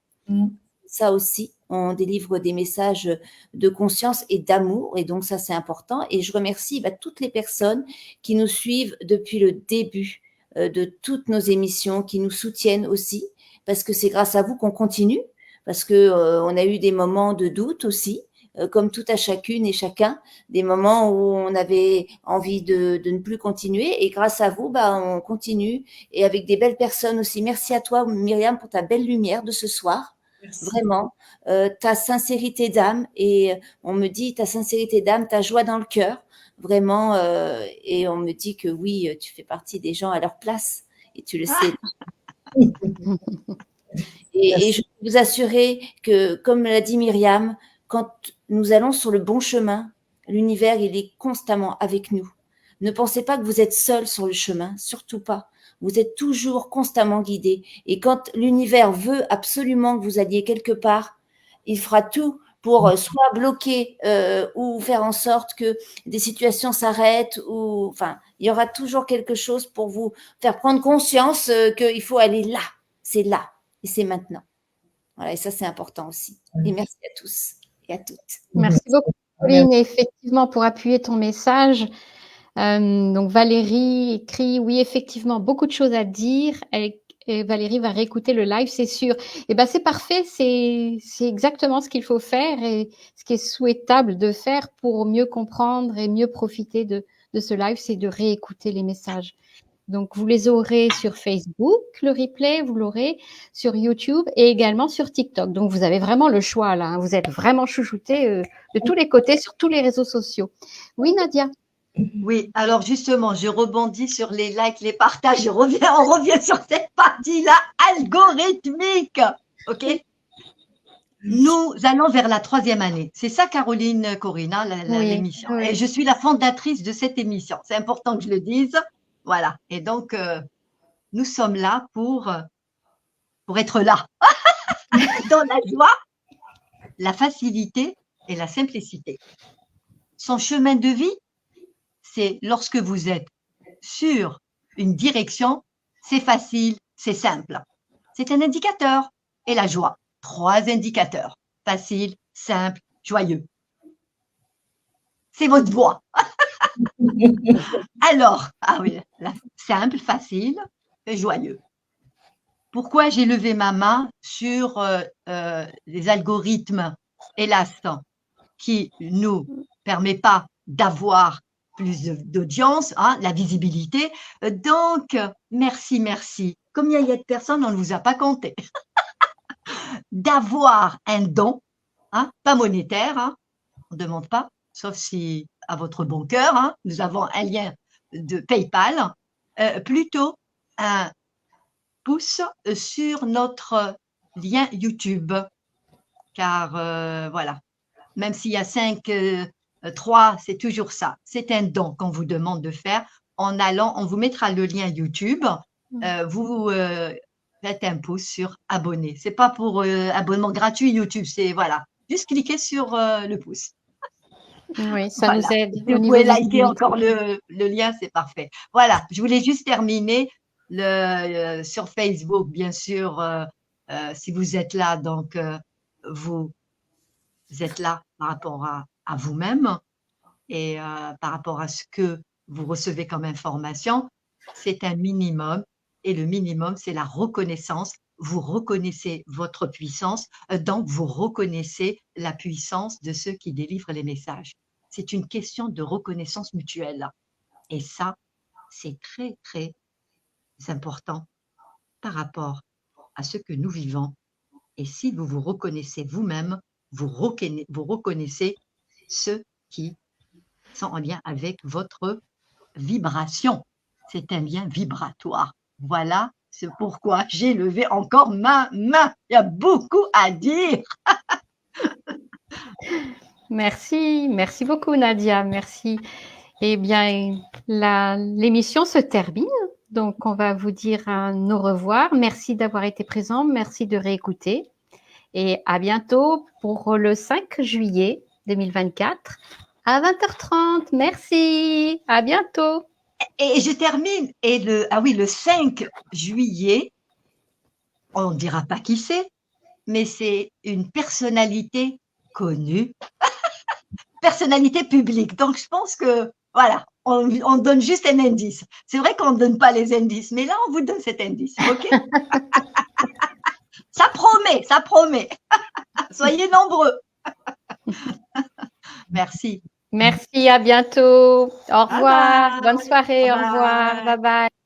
Ça aussi, on délivre des messages de conscience et d'amour, et donc ça, c'est important. Et je remercie toutes les personnes qui nous suivent depuis le début de toutes nos émissions, qui nous soutiennent aussi, parce que c'est grâce à vous qu'on continue, parce que on a eu des moments de doute aussi, comme tout à chacune et chacun, des moments où on avait envie de ne plus continuer, et grâce à vous, on continue, et avec des belles personnes aussi. Merci à toi, Myriam, pour ta belle lumière de ce soir. Merci. Vraiment, ta sincérité d'âme, et on me dit ta sincérité d'âme, ta joie dans le cœur, vraiment, et on me dit que oui, tu fais partie des gens à leur place, et tu le sais. Et je peux vous assurer que, comme l'a dit Myriam, quand nous allons sur le bon chemin, l'univers, il est constamment avec nous. Ne pensez pas que vous êtes seul sur le chemin, surtout pas. Vous êtes toujours constamment guidé. Et quand l'univers veut absolument que vous alliez quelque part, il fera tout pour soit bloquer ou faire en sorte que des situations s'arrêtent, ou enfin, il y aura toujours quelque chose pour vous faire prendre conscience qu'il faut aller là. C'est là et c'est maintenant. Voilà, et ça, c'est important aussi. Et merci à tous et à toutes. Merci beaucoup, Pauline. Et effectivement, pour appuyer ton message, donc Valérie écrit, oui, effectivement, beaucoup de choses à dire. Et Valérie va réécouter le live, c'est sûr. Et c'est parfait, c'est exactement ce qu'il faut faire et ce qui est souhaitable de faire pour mieux comprendre et mieux profiter de ce live, c'est de réécouter les messages. Donc, vous les aurez sur Facebook, le replay, vous l'aurez sur YouTube et également sur TikTok. Donc, vous avez vraiment le choix là. Vous êtes vraiment chouchoutés de tous les côtés sur tous les réseaux sociaux. Oui, Nadia? Oui, alors justement, je rebondis sur les likes, les partages. On revient sur cette partie-là algorithmique. OK? Nous allons vers la 3e année. C'est ça, Caroline, Corinne, l'émission. Oui. Et je suis la fondatrice de cette émission. C'est important que je le dise. Voilà. Et donc, nous sommes là pour être là. Dans la joie, la facilité et la simplicité. Son chemin de vie, c'est lorsque vous êtes sur une direction, c'est facile, c'est simple. C'est un indicateur. et la joie. 3 indicateurs. Facile, simple, joyeux. C'est votre voix. Alors, ah oui, simple, facile et joyeux. Pourquoi j'ai levé ma main sur les algorithmes, hélas, qui ne nous permet pas d'avoir plus d'audience, hein, la visibilité. Donc, merci, merci. Combien il y a de personnes, on ne vous a pas compté. D'avoir un don, hein, pas monétaire, hein, on ne demande pas, sauf si à votre bon cœur, hein, nous avons un lien de PayPal, plutôt un pouce sur notre lien YouTube. Car voilà, même s'il y a 5, 3, c'est toujours ça. C'est un don qu'on vous demande de faire en allant, on vous mettra le lien YouTube, vous faites un pouce sur abonner. C'est pas pour abonnement gratuit YouTube, c'est voilà, juste cliquez sur le pouce. Oui, ça Voilà. nous aide. Si au vous niveau pouvez liker visibilité. encore le lien, c'est parfait. Voilà, je voulais juste terminer sur Facebook, bien sûr, si vous êtes là, donc vous êtes là par rapport à vous-même et par rapport à ce que vous recevez comme information, c'est un minimum et le minimum, c'est la reconnaissance. Vous reconnaissez votre puissance, donc vous reconnaissez la puissance de ceux qui délivrent les messages. C'est une question de reconnaissance mutuelle. Et ça, c'est très, très important par rapport à ce que nous vivons. Et si vous vous reconnaissez vous-même, vous reconnaissez ceux qui sont en lien avec votre vibration. C'est un lien vibratoire. Voilà, c'est pourquoi j'ai levé encore ma main. Il y a beaucoup à dire. Merci, merci beaucoup Nadia, merci. Eh bien, l'émission se termine, donc on va vous dire au revoir. Merci d'avoir été présent, merci de réécouter et à bientôt pour le 5 juillet 2024 à 20h30. Merci, à bientôt. Et je termine. Et le 5 juillet, on ne dira pas qui c'est, mais c'est une personnalité connue, personnalité publique. Donc, je pense que, voilà, on donne juste un indice. C'est vrai qu'on ne donne pas les indices, mais là, on vous donne cet indice, OK? Ça promet, ça promet. Soyez nombreux. Merci. Merci, à bientôt. Au revoir. Bye bye. Bonne soirée, Bye au revoir. bye. Bye bye.